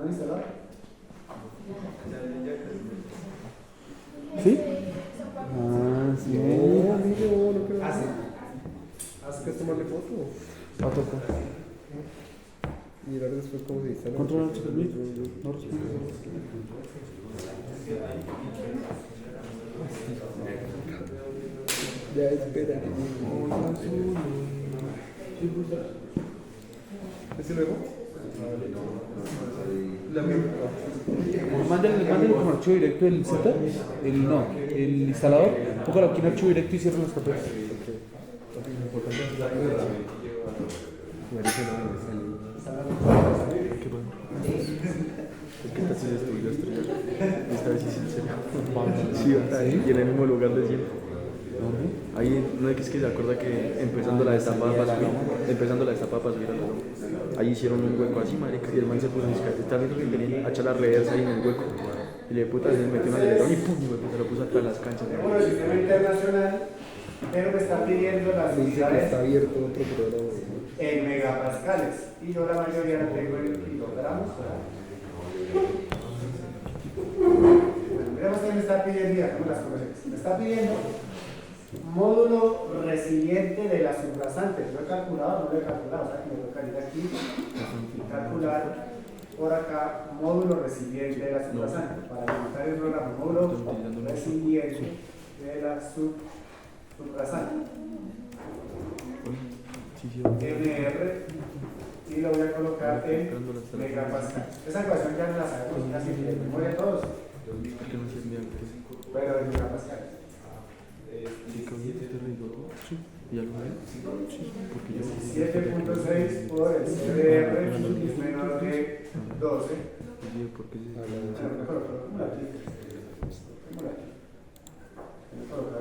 han instalado? ¿Sí? Ah, sí. No, amigo, no creo. ¿Ah, sí? ¿Has que tomarle foto? Foto. Mirar después cómo se instala. Controla el permiso. No responde. Ya, espera. ¿Ese luego? La Mándale como archivo directo el setup, el instalador, póngalo aquí en archivo directo y cierra los papeles. Qué bueno. ¿Qué tal si estudiaste? Esta vez sí es en serio. Sí, y en el mismo lugar de siempre. Ahí no es que se acuerda que empezando la destapada para subir a la loma, ahí hicieron un hueco así, marica, y el man se puso a estar viendo que venían a echar la reversa ahí en el hueco. Y le puta se metió un acelerón y pum, se lo puso hasta las canchas. Bueno, el sistema internacional, pero me está pidiendo las dice que está unidades abierto otro programa. en megapascales y yo la mayoría la tengo en kilogramos. Bueno, miremos qué me está pidiendo y hagamos las conversiones. Me está pidiendo módulo resiliente de la subrasante. Lo he calculado, no lo he calculado, o sea que me toca ir aquí y calcular por acá módulo resiliente de la subrasante. Para alimentar el programa, módulo resiliente de la subrasante. MR y lo voy a colocar en megapascal. Esa ecuación ya no la sabemos casi de memoria todos. Pero en megapascal. 17.6 por el CDR es menor de 12. Voy a colocar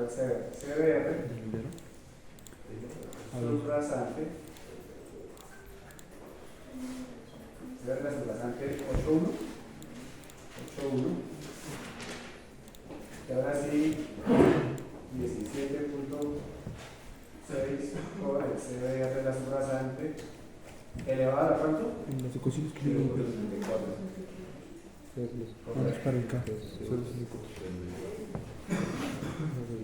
el CDR subrasante. CDR subrasante 8.1. Y ahora sí 17.6 por el CDR de la subrasante elevado a ¿cuánto? En las ecuaciones que le digo. Vamos para el K.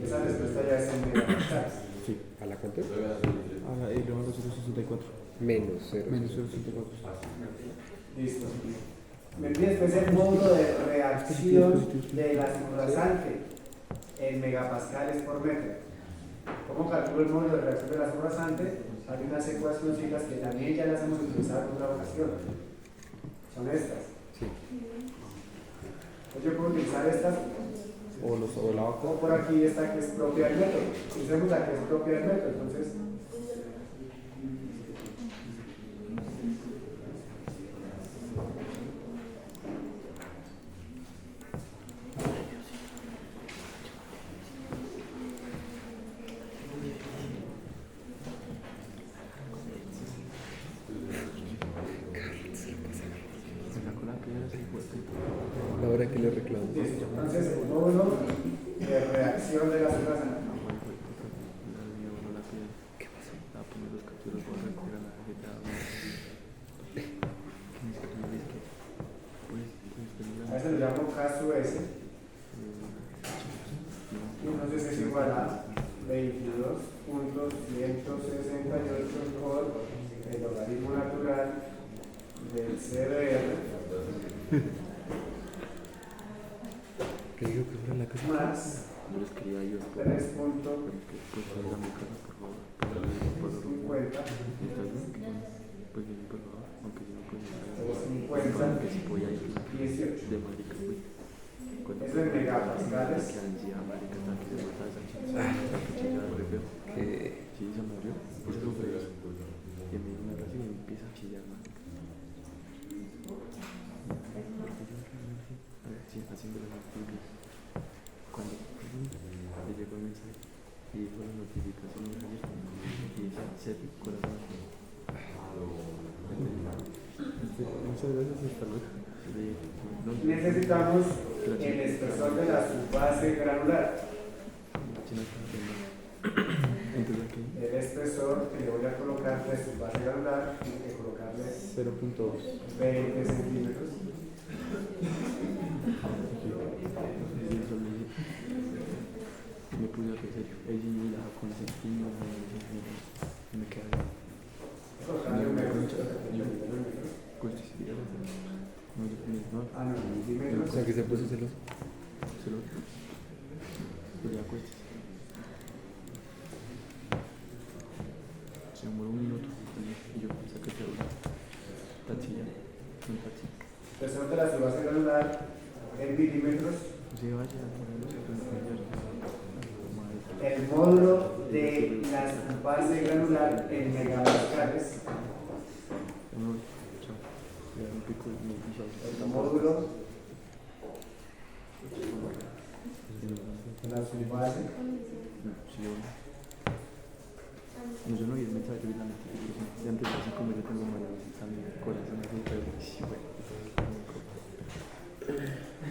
Esa respuesta ya es en megapascales. Sí. ¿A la cuánto? Ahora elevado a 0.64. Menos 0. Menos 0.64. Listo. Me pide después el módulo de reacción de la subrasante en megapascales por metro. ¿Cómo calculo el módulo de reacción de la subrasante? Hay unas ecuaciones que también ya las hemos utilizado en otra ocasión. Son estas. Sí. Entonces yo puedo utilizar estas O la o por aquí esta que es propia del método. Usemos la que es propia del método. Entonces, la hora que le reclamo. listo. Entonces el módulo de reacción de la subrasante. A veces lo llamo K sub S. Y entonces es igual a 22.168 por el logaritmo natural del CDR Que digo que fuera la casa. más 3.50 18. Eso en megapascales. Que Sí, se me abrió. Pues eso fue eso. Y me dio una clase y me empieza a chillar, marica. Sí, haciendo las actividades. Cuando le llegó el mensaje y dijo la notificación y dice set corazón. Muchas gracias, hasta luego. Necesitamos el espesor de la subbase granular. Entonces aquí El espesor que le voy a colocar de subbase granular, tiene que colocarle 0.2. 20 centímetros. No, Ah, no, O milímetros. sea, que se puso celoso. se lo. Pues ya cuesta. Se demoró un minuto. Y yo saqué el celular. Tachilla. Un tachi. Espesor de la subbase granular en milímetros. Sí, vaya. El módulo de la subbase granular en megapascales. Chao. Ya un pico El módulo de la subbase. Sí, no, yo no vi el mensaje, yo vi la notificación. Y antes, así como yo tengo también corazón así, pero sí, bueno.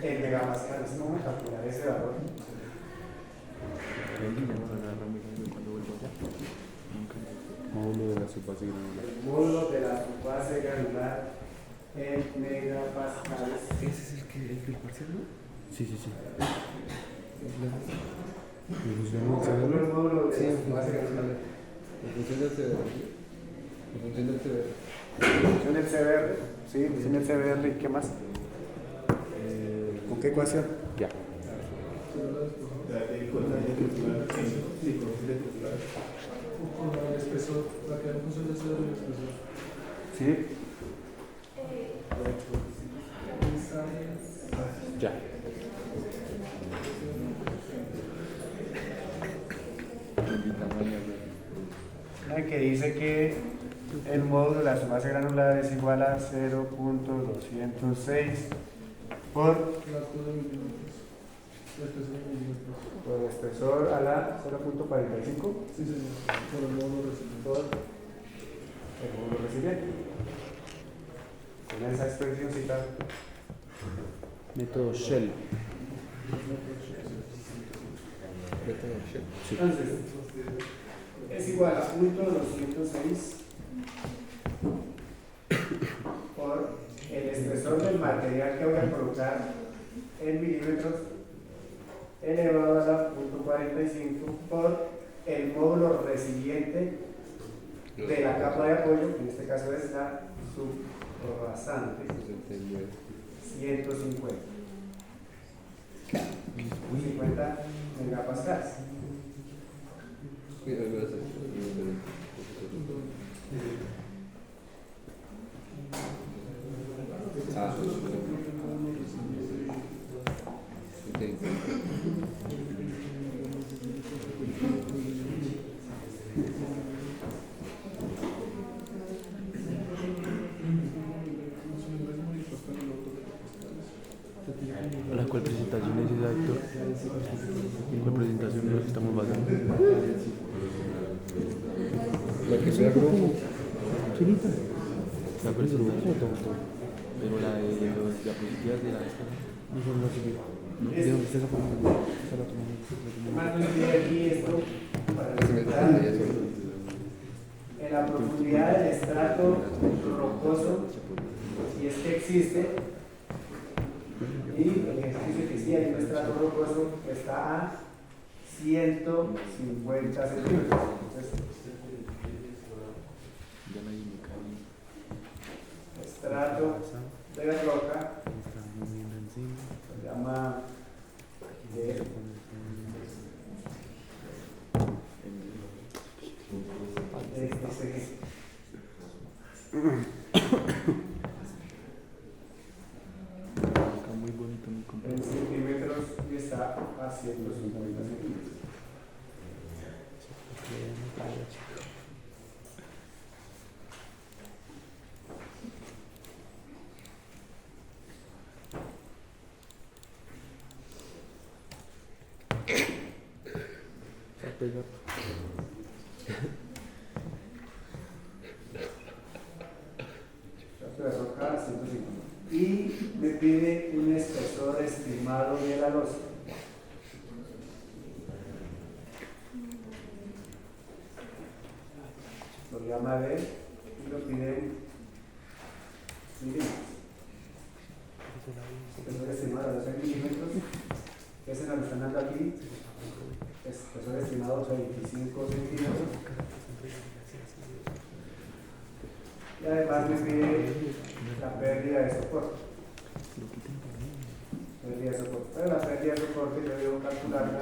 En megapascales, ¿cómo calcular ese valor? Cuando vuelvo allá, nunca Módulo de la subbase granular. El módulo de la subbase granular en megapascales. ¿Ese es el del parcial, no? Sí, sí, sí. ¿Y funciona el Calculo el cerebro? módulo de Sí, la en subbase granular. función del CBR. En función del CBR. Función del CBR. Sí, función del CBR. ¿Y qué más? ¿Con qué ecuación? Ya. Sí. Ya. Una que dice que el módulo de la subbase granular es igual a 0.206 por el espesor a la 0.45 Sí, señor. Por el módulo recibido. por el módulo recipiente. Con esa expresióncita Método Shell. entonces es igual a 0.206 por el espesor del material que voy a colocar en milímetros elevado a la 0.45 por el módulo resiliente de la capa de apoyo, que en este caso es la subrasante, 150. 50 megapascales. ¿La cuál presentación es esa, Héctor? ¿Cuál presentación es la que estamos basando? La que sea grupo. Chinita. La presentación. Pero la de los diapositivas de la esta. No son las que. ¿De dónde está esa forma? Esa la tomamos. Más nos pide aquí esto para representar en la profundidad del estrato rocoso, si es que existe, y el ejercicio que sí hay un estrato rocoso que está a 150 centímetros. Entonces, Ya nadie me cae. estrato de roca se llama Está muy bonito mi en compañero. centímetros y está a 150 centímetros. A pegar. Estrato de roca a 150. Y me pide un espesor estimado de la losa. Lo llama B y lo pide en milímetros. Espesor estimado de la losa en milímetros. Ese nos lo están dando aquí. Espesor estimado 25 centímetros. Y además me pide la pérdida de soporte. Pérdida de soporte. Pero la pérdida de soporte yo debo calcularla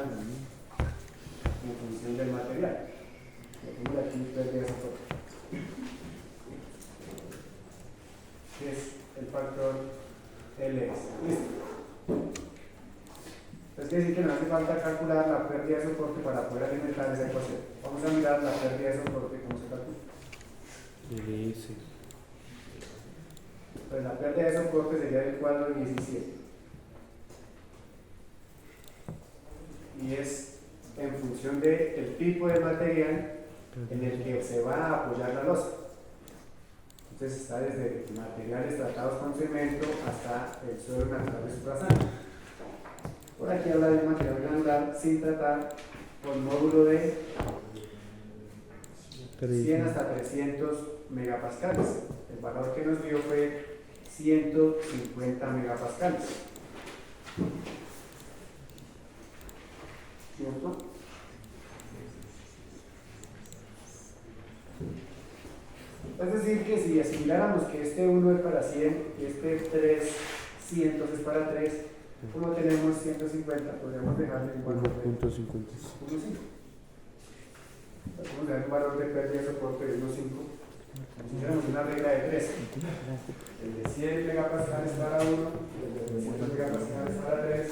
en función del material. Tengo aquí pérdida de soporte, que es el factor LS. Listo. Entonces quiere decir que nos hace falta calcular la pérdida de soporte para poder alimentar esa ecuación. Vamos a mirar la pérdida de soporte, cómo se calcula. LS. Pues la pérdida de soporte sería del cuadro 17. Y es en función del tipo de material en el que se va a apoyar la losa. Entonces está desde materiales tratados con cemento hasta el suelo natural de suprasante. Por aquí habla de material granular sin tratar con módulo de 100 hasta 300 megapascales. El valor que nos dio fue 150 megapascales. ¿Cierto? Es decir, que si asimiláramos que este 1 es para 100 y este 300 es para 3, como tenemos 150, podríamos dejarle un valor de 1,5. 1.50. Podemos dejar un valor de pérdida de soporte de 1,5. Si tenemos una regla de 3, el de 100 megapascales para 1, el de 300 megapascales para 3,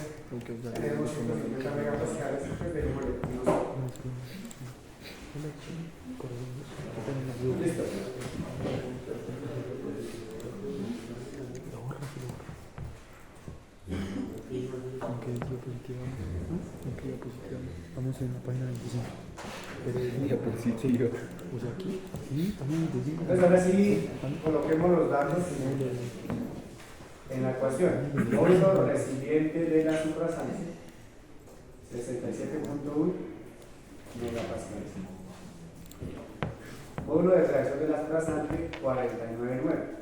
tenemos 150 megapascales, pues dejémosle 1,5. Listo. Vamos en la página 25. Diapositiva. O sea, aquí. Sí, también 25. Entonces ahora sí, coloquemos los datos en la ecuación. Módulo recipiente de la suprasante, 67.1 megapascales. Módulo de reacción de la suprasante, 49.9.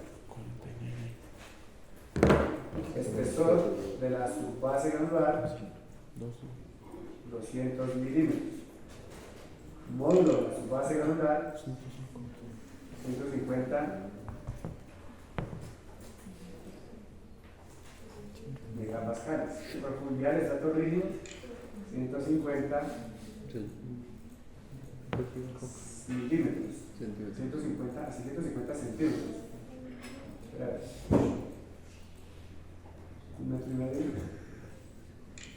Espesor de la subbase granular, 200 milímetros. Módulo de la subbase granular, 150 megapascales. Profundidad de estrato rígido, 150 milímetros. 150 a 150 centímetros. Espera. 1,5 metros.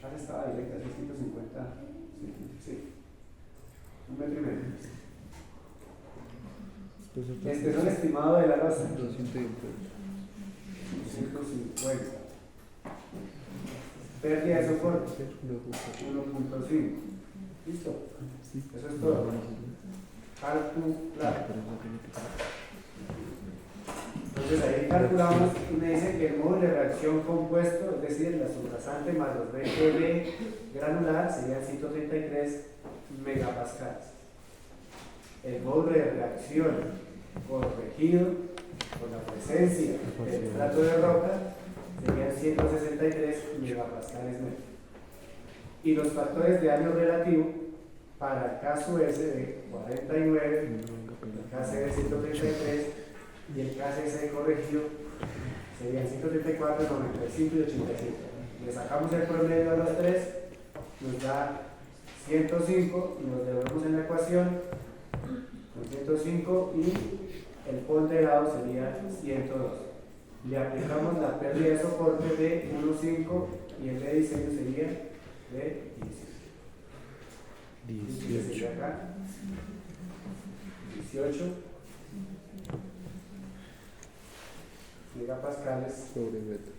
Ahora estaba directa, 150 centímetros. Sí. 1,5 metros. Espesor estimado de la losa, 250. Pérdida de soporte, 1,5. ¿Listo? Eso es todo. Calcular. Entonces ahí calculamos y me dice que el módulo de reacción compuesto, es decir, la subrasante más los BGB granular, serían 133 megapascales. El módulo de reacción corregido con la presencia del estrato de roca serían 163 megapascales metros. Y los factores de año relativo para el caso S de 49, el caso de 133 y el KCS corregido serían 134, 95 y 87. Le sacamos el promedio a los tres, nos da 105, nos devolvemos en la ecuación con 105 y el ponderado sería 102. Le aplicamos la pérdida de soporte de 1,5 y el de diseño sería de 18. Sería acá 18 megapascales Sobre metro.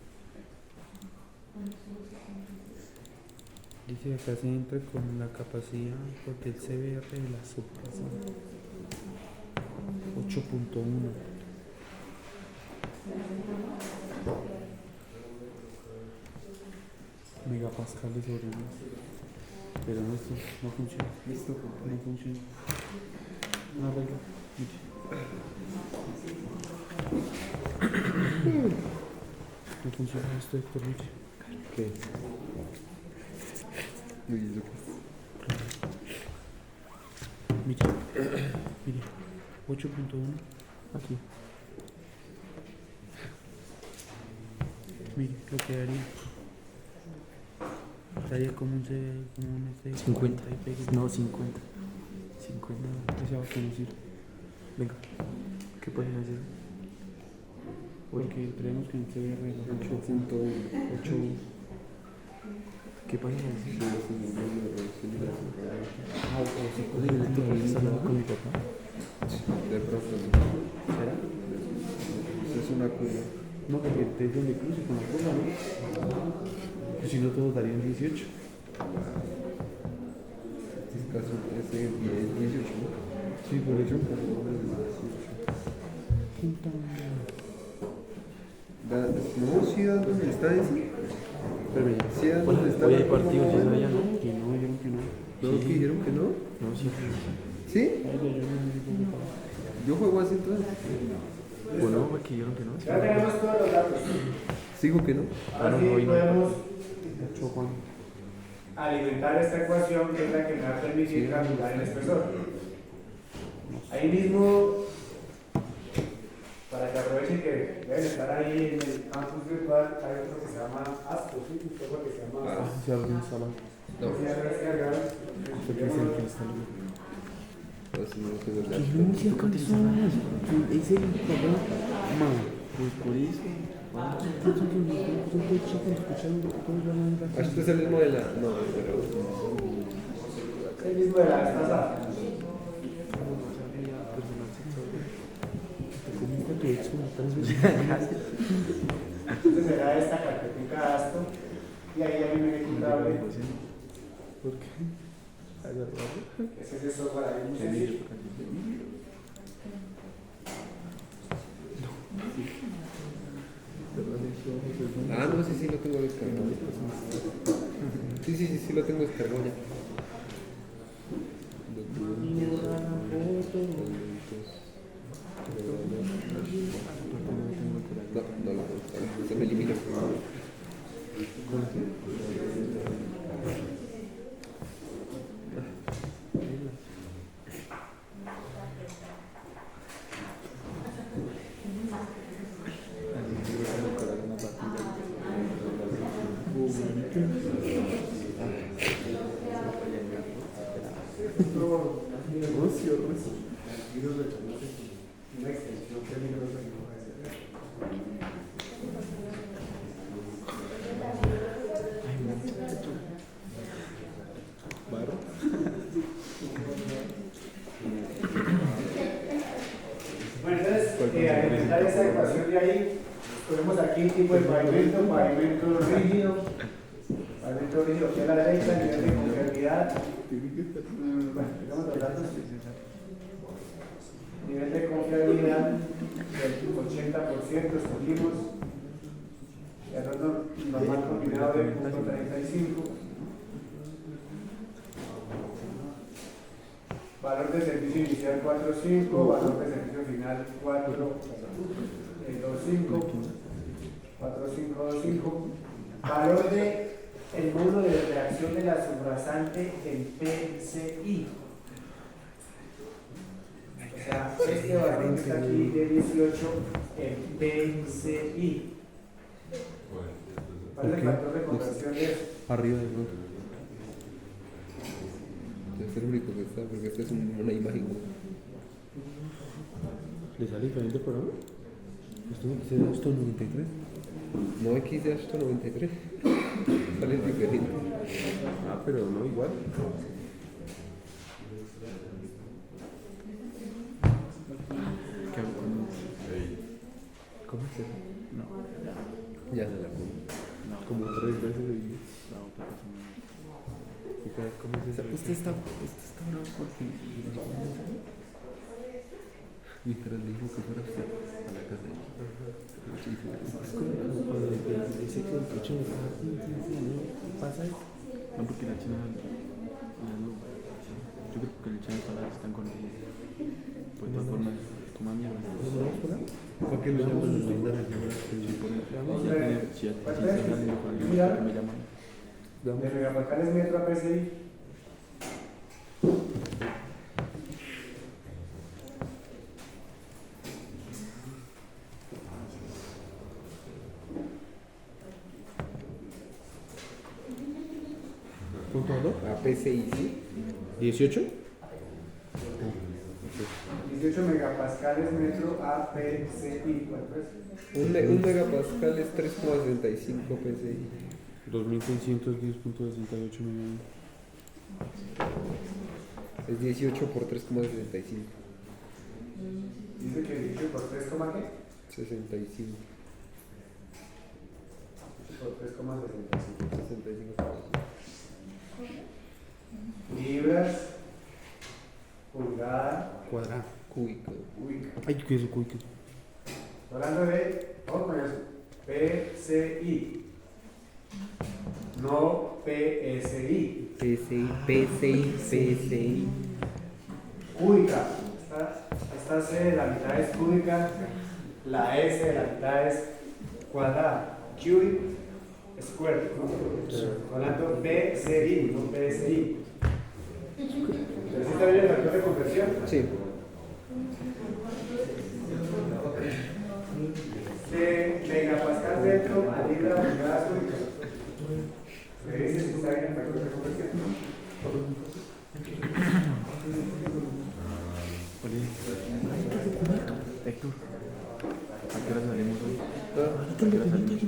Dice acá se entra con la capacidad porque el CBR de la suprasante 8.1. Megapascales sobre metro. Pero no, esto no funciona. Listo, no funciona. No arregla. No funciona esto, Héctor Miche. ¿Qué? Uy, eso Miche. Mire, 8.1 aquí. Mire lo que daría. Daría como un 50. y pegue. No, 50. 50. Ese va a conocer. Venga. ¿Qué página es esa? Porque creemos que en CBR 8.8. ¿Qué página es esa? Ah, o si Oye, ¿el tipo que está hablando con mi papá? De pronto. ¿Será? Eso es una curva. no, porque te es donde cruce con la cosa, ¿no? Pues si no, todos darían 18. Es casi es 18, ¿no? Sí, por eso. No, sí, ¿dónde está ese? Pero ya. Sí, ¿dónde está? Hoy hay partidos, ¿sí sabía, no? Que no, dijeron que no. No, que dijeron que no. No, sí. ¿Sí? Ay, yo no me digo Yo juego así entonces. Bueno, porque dijeron que no. Ya tenemos todos los datos. Sigo que no. Ah, no, Así hoy no. podemos que 8 Juan. alimentar esta ecuación que es la que me va a permitir calcular el espesor. Ahí mismo, para que aprovechen que deben estar ahí en el campus virtual, hay otro que se llama ASCO, ¿sí? Un software que se llama ASCO. Se abre un salón. No. Ya lo descargaron. Porque es el que instaló. Así no tengo Que la. no sé cuántos son. Es el papá. Ma, pues por eso. Son muy chicos escuchando cómo llaman la Ah, este es el mismo de la. No, pero. El mismo de la vez pasada. Entonces será esta carpetica ASCO y ahí hay un ejecutable ¿Por qué? que es ese software ahí muy sencillo. Ah, no, sí, sí, lo tengo descargado. Sí, lo tengo descargado ya. No, se me eliminó. Una extensión peligrosa que no puede ser. Bueno, entonces, alimentar esa ecuación de ahí, ponemos aquí tipo de pavimento rígido, que a la derecha, nivel de confiabilidad. Bueno, digamos los datos. Nivel de confiabilidad del 80%, escogimos. Error normal combinado de 0.35. Valor de servicio inicial 4.5, valor de servicio final 4.25, 4.525. Valor de el módulo de reacción de la subrasante en PCI. O sea, este valor que está aquí de 18 en PCI. ¿Cuál es el factor de conversión de eso? Arriba del otro. Es el único que está, porque esta es una imagen. ¿Le sale diferente el programa? Esto 93. No, aquí dice esto 93. Sale diferente. Ah, pero no igual. ¿Qué hago con ¿Cómo es eso? No, Ya se la pongo. como 3 veces y la otra persona. ¿Cómo es eso? Este está bravo porque Literal dijo que fuera usted a la casa de ella. Es como cuando dice que el coche me está ¿no? ¿Pasa eso? No, porque la china no, yo creo que el china están con ellos. Pues de todas formas, toma mierda. ¿Por qué lo llaman? Sí, por ejemplo, si ya salen con el que me llaman. De megapascales metro a PCI. ¿Todo? APCI, ¿sí? ¿18? 18 megapascales metro APCI. ¿Cuál es? Un megapascal es 3,65 PSI. 2610.68 millones. Es 18 por 3,65. Dice que 18 por 3, ¿qué? 65. Por 3,65. 65. Libras, pulgada, Cuadrado. Cúbico. cúbica. Ay, ¿qué es eso? ¿Qué es eso? Hablando de, vamos con eso, PCI, no PSI. PSI. Cúbica. Esta C, la mitad es cúbica, la S, la mitad es cuadrada. Cubic square, ¿no? Hablando PCI, no PSI. ¿Necesita ver el factor de conversión? Sí. De megapascal metro a libra pulgada cúbica. ¿Me dice si está bien el factor de conversión? Héctor, ¿a qué hora salimos hoy? Ah, ¿A qué hora salimos?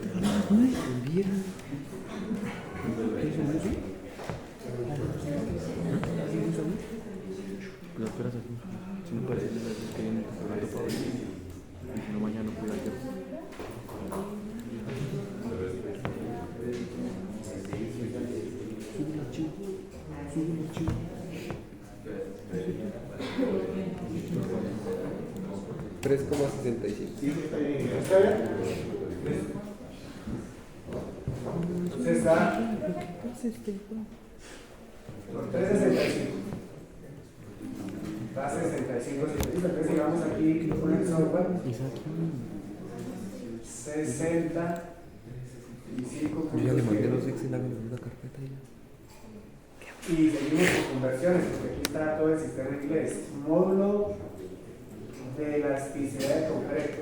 Pues a qué hora salimos. Si no parece las veces que viene el campeonato para hoy. Y si no mañana no puedo hacer. Sube el archivo. 3,65. ¿Está bien? Entonces está por 365. Está 65. Entonces sigamos aquí con el software. 60. Yo ya le mandé los Excel a una carpeta y ya. Y seguimos con conversiones, porque aquí está todo el sistema en inglés. Módulo de elasticidad de concreto.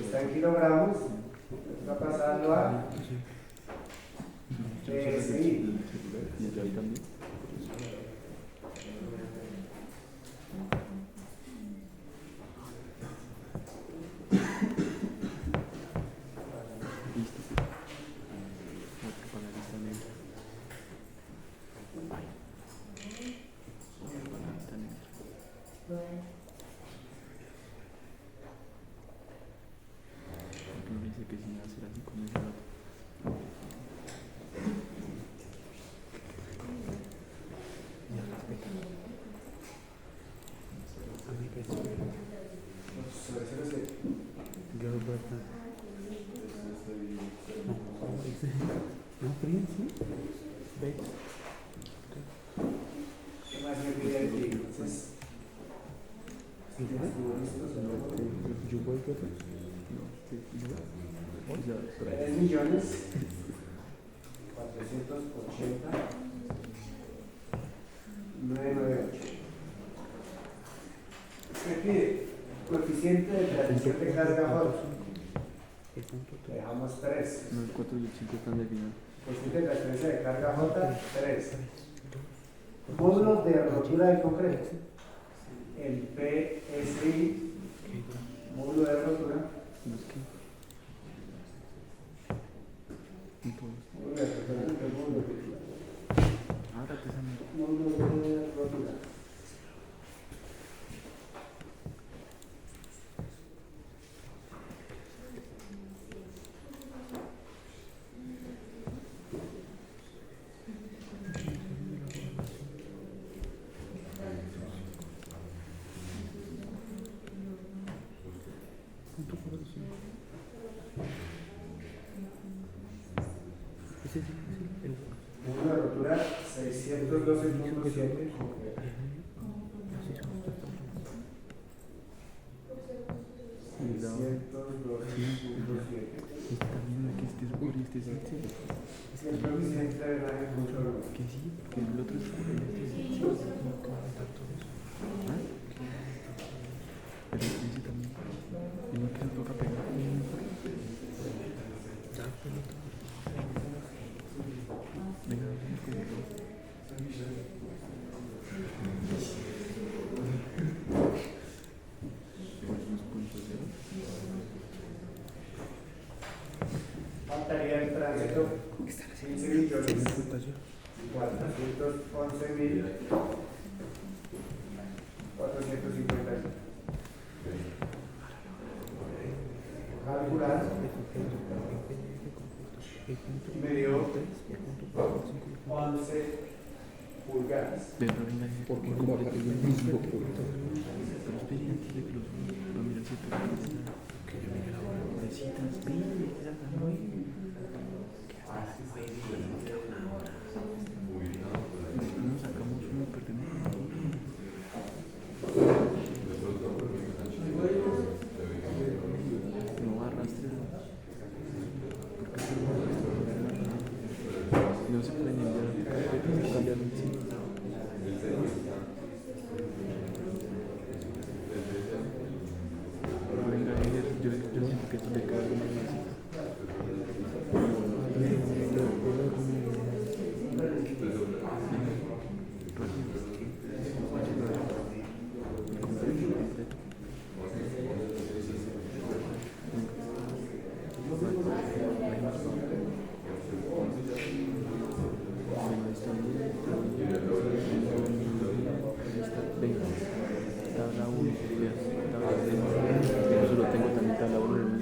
Está en kilogramos. Está pasando a PSI. Y ahí también. ¿Qué más me pide aquí? Entonces, $3 millones 480 998. Me pide coeficiente de transmisión de carga J. Dejamos 3. No, el 4 y el 5 están definidos. Coeficiente de transferencia de carga J, 3. Módulos de rotura del concreto. El PSI, módulo de rotura. Módulo de rotura. Módulo de rotura 612.7. El coeficiente de drenaje control. Que sí, que el otro es pero ese también. Y no que se toca pegar. Venga. faltaría el tránsito 15.411.450. Calcular me dio 11 pulgadas. Pero venga, Porque como acá hay un mismo punto. pero espere antes de que los va a mirar si te que yo mire la hora. Pobrecita, espere, que ya está muy. Que hasta las 9, que a una hora. Después nos sacamos uno, perdemos una hora. No arrastre. Porque si no se pueden enviar carpetas, cambian en sí. Venga, yo siento que esto le cae una masita. Tabla 1, tabla 3. Yo solo tengo también tabla 1 en el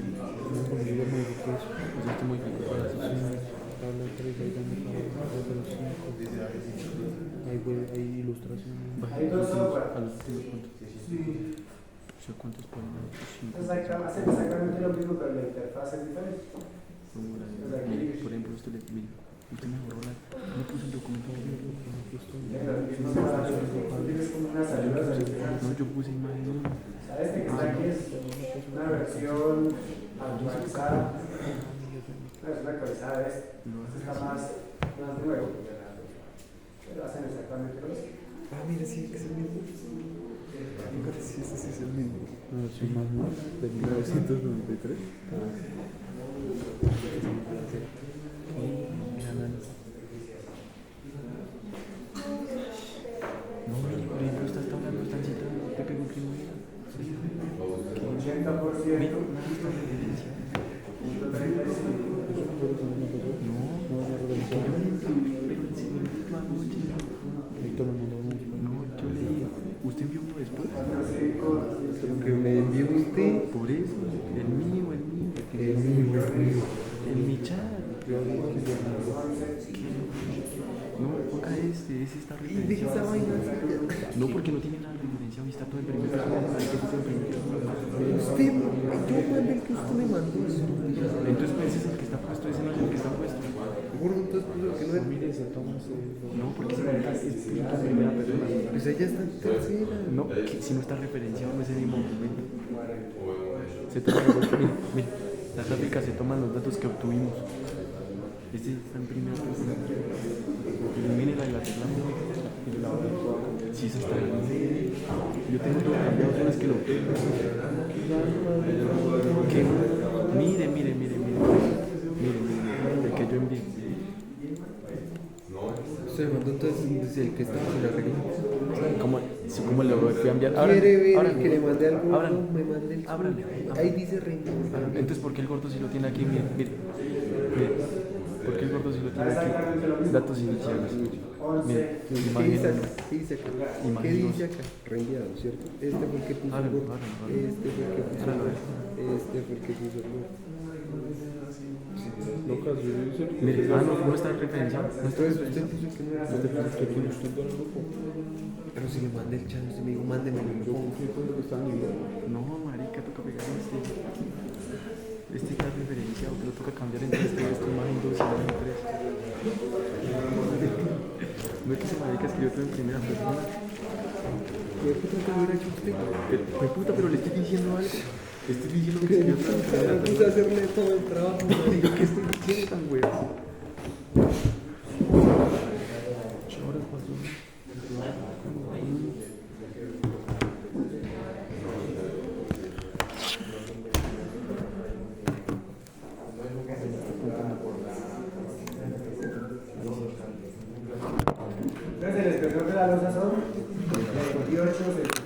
libro. Pues esto modificó para las opciones. Tabla 3, ahí donde tabla 5. Hay ilustraciones. Hay dos software. A los últimos cuantos. O sea, ¿cuántos ponen a los 5? Hacen exactamente lo mismo, pero la interfaz es diferente. Por ejemplo, usted me borró no puso el documento. No, yo puse imagen. ¿Sabes que está aquí es una versión actualizada? Una versión actualizada de esto. Está más nuevo. Pero hacen exactamente lo mismo. Ah, mira, sí, que es el mismo. Sí, ese es el mismo. No, sí, más De 1993. No, por ejemplo, estás hablando, están citando, te pegó que no era. 80%. Yo leí, ¿usted envió uno después? Lo que me envió usted. Por eso, el mío. En mi chat. No, ponga ese está Y deja esa referenciado. vaina. No, porque no tiene nada referenciado y está todo en primer plano. Hay que estar en primer plano. Usted, yo mandé el que usted me mandó. Entonces, pues, ese es el que está puesto, ese no es el que está puesto. Gordo, entonces, pues, lo que no es. Mire, se toma No, porque se cuenta es la primera persona. Pues ella está en tercera. No, que si no está referenciado no es el mismo documento. Se toman los datos, mire, las gráficas se toman los datos que obtuvimos. Este está en primera persona. Elimine la de la tecla. Si esa está bien. Yo tengo todo cambiado, solo es que lo tengo. ¿Qué? Mire, el que yo envié. Se mandó entonces desde el que estaba sin arreglar. ¿Cómo le fui a enviar? ¿Quiere ver Ábrale. que le mandé algo? Ábrale. No, me mandé el. Ábrale. Ahí dice reina. Entonces, ¿por qué el gordo si lo tiene aquí? Mire. ¿Por qué el gordo si lo tiene aquí? Datos iniciales. Mire, ¿Qué dice imagen. acá? ¿Qué dice acá? ¿Qué Imagen dice dos. acá? Reenviado, ¿cierto? Este fue el que puso el Ábralo, gordo. ábralo. Este fue el que puso el Ábralo. gordo. Este fue el que puso el gordo. Mire, no está referenciado. No está Entonces usted referenciado. puso que no era. Usted puso que tiene usted todo el grupo. Pero si le mandé el chat, usted me dijo, mándeme el grupo. No, marica, toca pegar este. Este está referenciado, pero toca cambiar entre esta imagen 2 y imagen 3. No es que ese marica escribió todo en primera persona. ¿Qué puta que hubiera hecho usted? Pues puta, pero le estoy diciendo algo. Le estoy diciendo que escribió todo en primera Me puse a persona. hacerle todo el trabajo. Marica, ¿qué estoy diciendo tan weón? Ahora pasó. Entonces el espesor de la losa son 28 centímetros.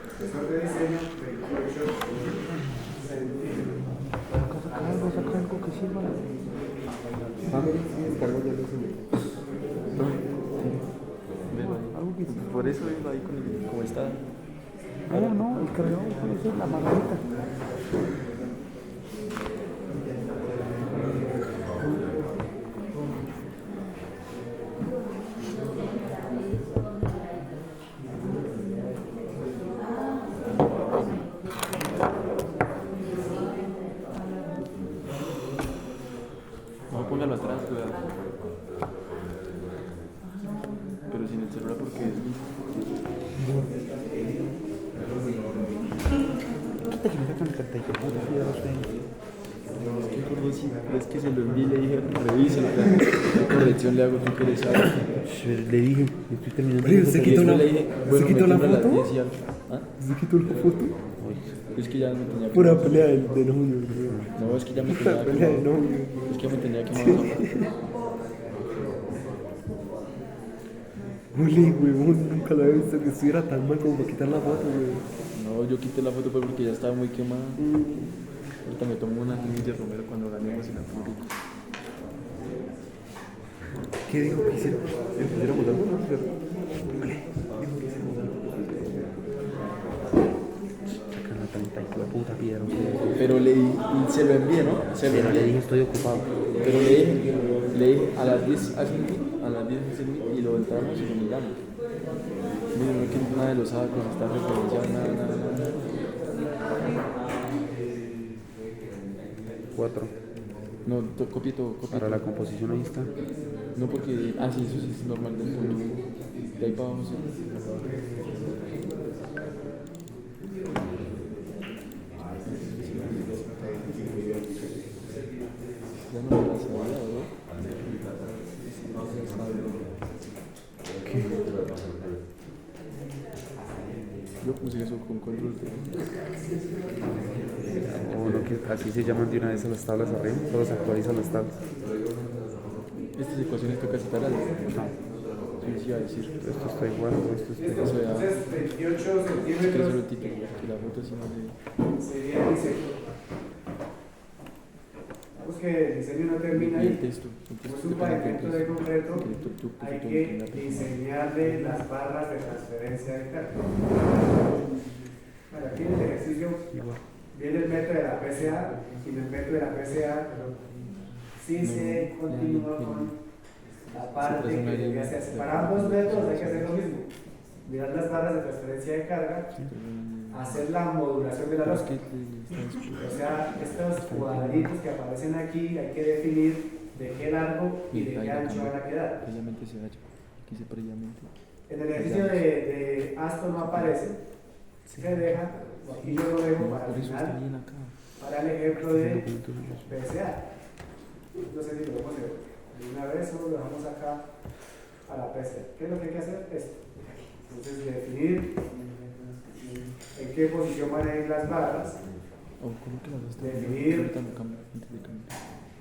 Espesor de diseño 28 centímetros. aquí, hermano. Descargo ya lo subí. Por eso vengo ahí con el, como está. No, el cargador puede ser la margarita. No, póngalo atrás, cuidado. Pero sin el celular porque es Quita que me sacan el cartel, que puta fía los tengo. es que se lo envié y le dije, revíselo. ¿Qué corrección le hago? ¿Tú quieres saber? Le dije, estoy terminando. Pero ¿Se quitó le dije, ¿se quitó la me tiembla foto? las 10 y algo. ¿Ah? ¿Se quitó la foto? Es que ya me tenía que... Pura pelea de novio, No, es que ya me Pura tenía pelea de que... novio. Es que ya me tenía que mandar. Uli, huevón, nunca lo había visto que estuviera tan mal como para quitar la foto, huevón. No, yo quité la foto pues porque ya estaba muy quemada. Ahorita me tomo una de Romero cuando ganemos en la pública. ¿Qué dijo que hiciéramos algo, no? Vale, dijo que hiciéramos algo. Sacan la 30 y la puta piedra. Pero y se lo envié, ¿no? Pero le dije, estoy ocupado. Pero le dije a las 10 hacen a las 10 hacen y lo entramos y lo miramos. Miren, no es que nada de los sacos está referenciado, nada. 4. No, copie todo. Para la composición ahí está. No porque, sí, eso sí es normal del fondo. De ahí para abajo sí. Ya no me la sabía, ¿no? ¿Qué? Yo puse eso con control de... O lo que así se llaman de una vez a las tablas arriba, solo se actualizan las tablas. Estas ecuaciones toca citarlas. No. Sí, iba a decir. Esto está igual, o esto está igual. Eso ya. Entonces, 28 Que eso centímetros es el título, que la foto sí no le... sería el diseño. Vamos que el diseño no termina Y el ahí. texto. Como es un pavimento de concreto, hay que diseñarle las barras de transferencia de carga. Bueno, aquí en el ejercicio viene el método de la PCA, y en el método de la PCA sí se continúa con la parte que debía ser. Para ambos métodos hay que hacer lo mismo. Mirar las barras de transferencia de carga, hacer la modulación de la losa. O sea, estos cuadraditos que aparecen aquí hay que definir de qué largo y de qué ancho van a quedar. Previamente se hacha. Aquí dice previamente. En el ejercicio de Aston no aparece, se deja, aquí yo lo dejo para Por el eso está final, bien acá. para el ejemplo de PSA. No sé si lo vamos a hacer de una vez o lo dejamos acá para PSA. ¿Qué es lo que hay que hacer? Esto. Entonces, definir en qué posición van a ir las barras, O coloque las dos. Definir. Ahorita lo cambio, antes de cambiar.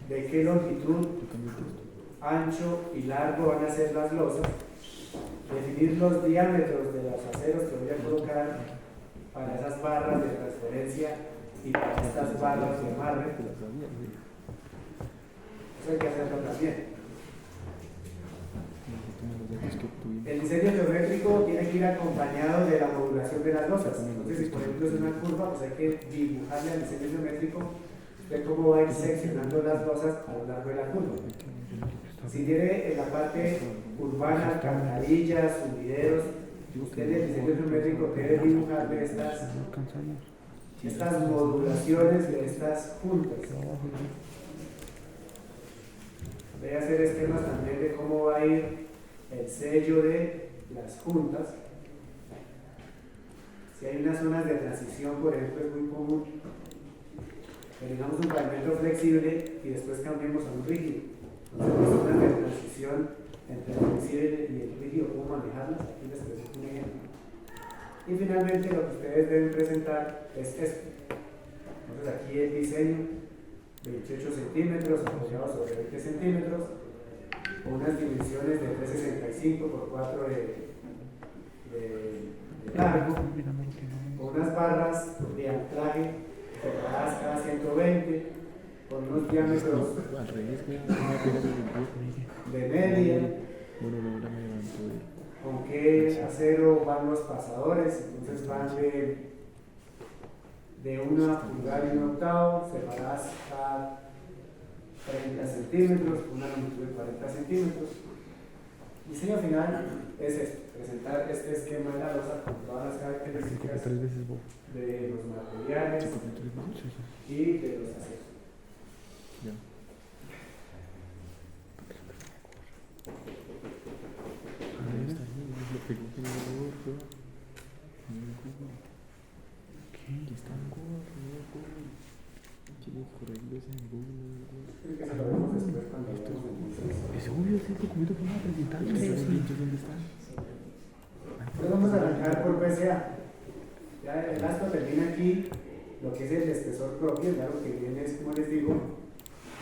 de qué longitud, Yo cambio el texto. ancho y largo van a ser las losas, definir los diámetros de los aceros que voy a colocar para esas barras de transferencia y para estas barras de amarre. Te las sabía, güey. Eso hay que hacerlo también. Toma los datos que obtuvimos. El diseño geométrico tiene que ir acompañado de la modulación de las losas. Entonces, si por ejemplo es una curva, pues hay que dibujarle al diseño geométrico de cómo va a ir seccionando las losas a lo largo de la curva. Si tiene en la parte urbana, alcantarillas, sumideros, usted en el diseño geométrico debe dibujarle estas modulaciones de estas juntas. Debe hacer esquemas también de cómo va a ir el sello de las juntas. Si hay unas zonas de transición, por ejemplo, es muy común que tengamos un pavimento flexible y después cambiemos a un rígido. Entonces, las zonas de transición entre el flexible y el rígido, ¿cómo manejarlas? Aquí les presento un ejemplo. Y finalmente, lo que ustedes deben presentar es esto. Entonces, aquí el diseño, 28 centímetros apoyado sobre 20 centímetros, unas dimensiones de 365 por 4 de largo, unas barras de anclaje separadas cada 120 con unos diámetros Al revés, güey. No me pegas el pie. de media, Bueno, ahora me levanto de... con qué acero van los pasadores, entonces van de 1 pulgada y 1/8, separadas a 30 centímetros, una longitud de 40 centímetros. El diseño final es esto, presentar este esquema de la losa con todas las características 3 veces vos. de los materiales y de los aceros. Ya. Ahí está, lo pegó que no lo gordo. ¿Qué? Ya está en gordo. Tienes correctos en Google. Creo que se lo vemos después cuando Es obvio, ese documento que vamos a presentar. ¿Los dientes dónde están? Entonces vamos a arrancar por PCA. Ya el astro termina aquí, lo que es el espesor propio, ya lo que viene es, como les digo,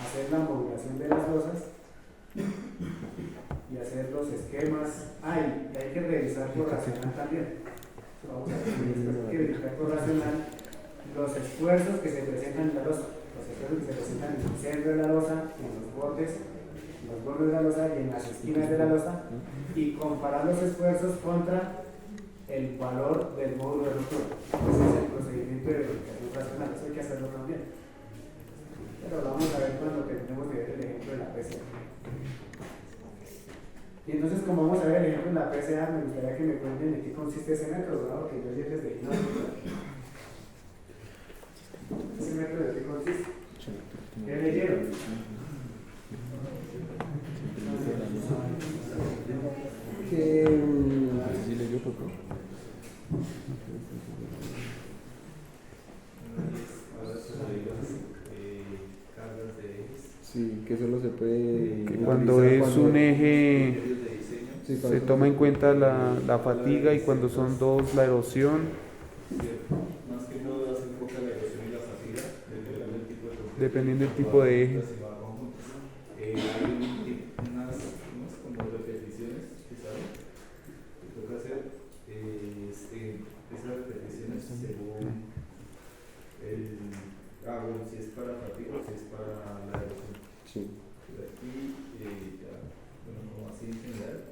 hacer la modulación de las losas y hacer los esquemas. Y hay que revisar por racional también. Vamos a ver, hay que verificar por racional los esfuerzos que se presentan en la losa, los esfuerzos que se presentan en el centro de la losa, en los bordes de la losa y en las esquinas de la losa, y comparar los esfuerzos contra el valor del módulo de rotura. Ese es el procedimiento de verificación racional, eso hay que hacerlo también. Pero lo vamos a ver cuando terminemos de ver el ejemplo de la PCA. Y entonces, como vamos a ver el ejemplo de la PCA, me gustaría que me cuenten en qué consiste ese método, ¿no? Que yo les dejé una duda. ¿Ese método de qué consiste? ¿Qué leyeron? Que Sí, le dio poco. sí, que solo se puede Que cuando utilizar es un eje sí, se toma en cuenta la fatiga, y cuando son dos la erosión, Más que todo se enfoca la erosión y la fatiga, dependiendo del tipo de eje. Hay unas como repeticiones que saben que toca hacer esas repeticiones según bueno, si es para fatiga o si es para la erosión. sí. Aquí ya, bueno, como así en general.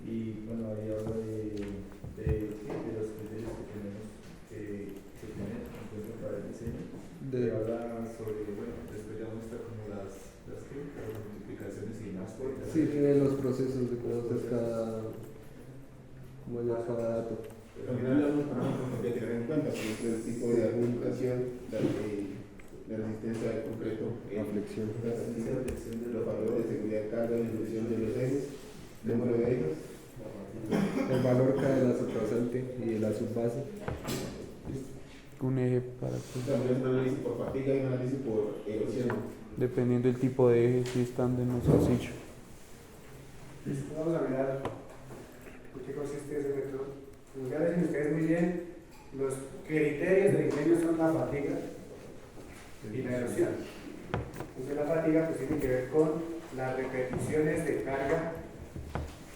Y bueno, ahí habla de los criterios que tenemos que tener en cuenta para el diseño. Habla sobre, bueno, después ya muestra como las multiplicaciones y más cosas. Sí, tiene los procesos de cómo hacer cada dato. Al final hay unos parámetros que hay que tener en cuenta, que es el tipo de argumentación, la resistencia del concreto, La flexión. los valores de seguridad de carga, la distribución de los ejes, número de ejes, El valor cada de la subrasante y de la subbase. Un eje para también un análisis por fatiga y un análisis por erosión. dependiendo del tipo de eje, si están de nuestro sitio. Vamos a mirar en qué consiste ese método. Como ya dicen ustedes muy bien, los criterios de diseño son la fatiga y la erosión. Entonces la fatiga pues tiene que ver con las repeticiones de carga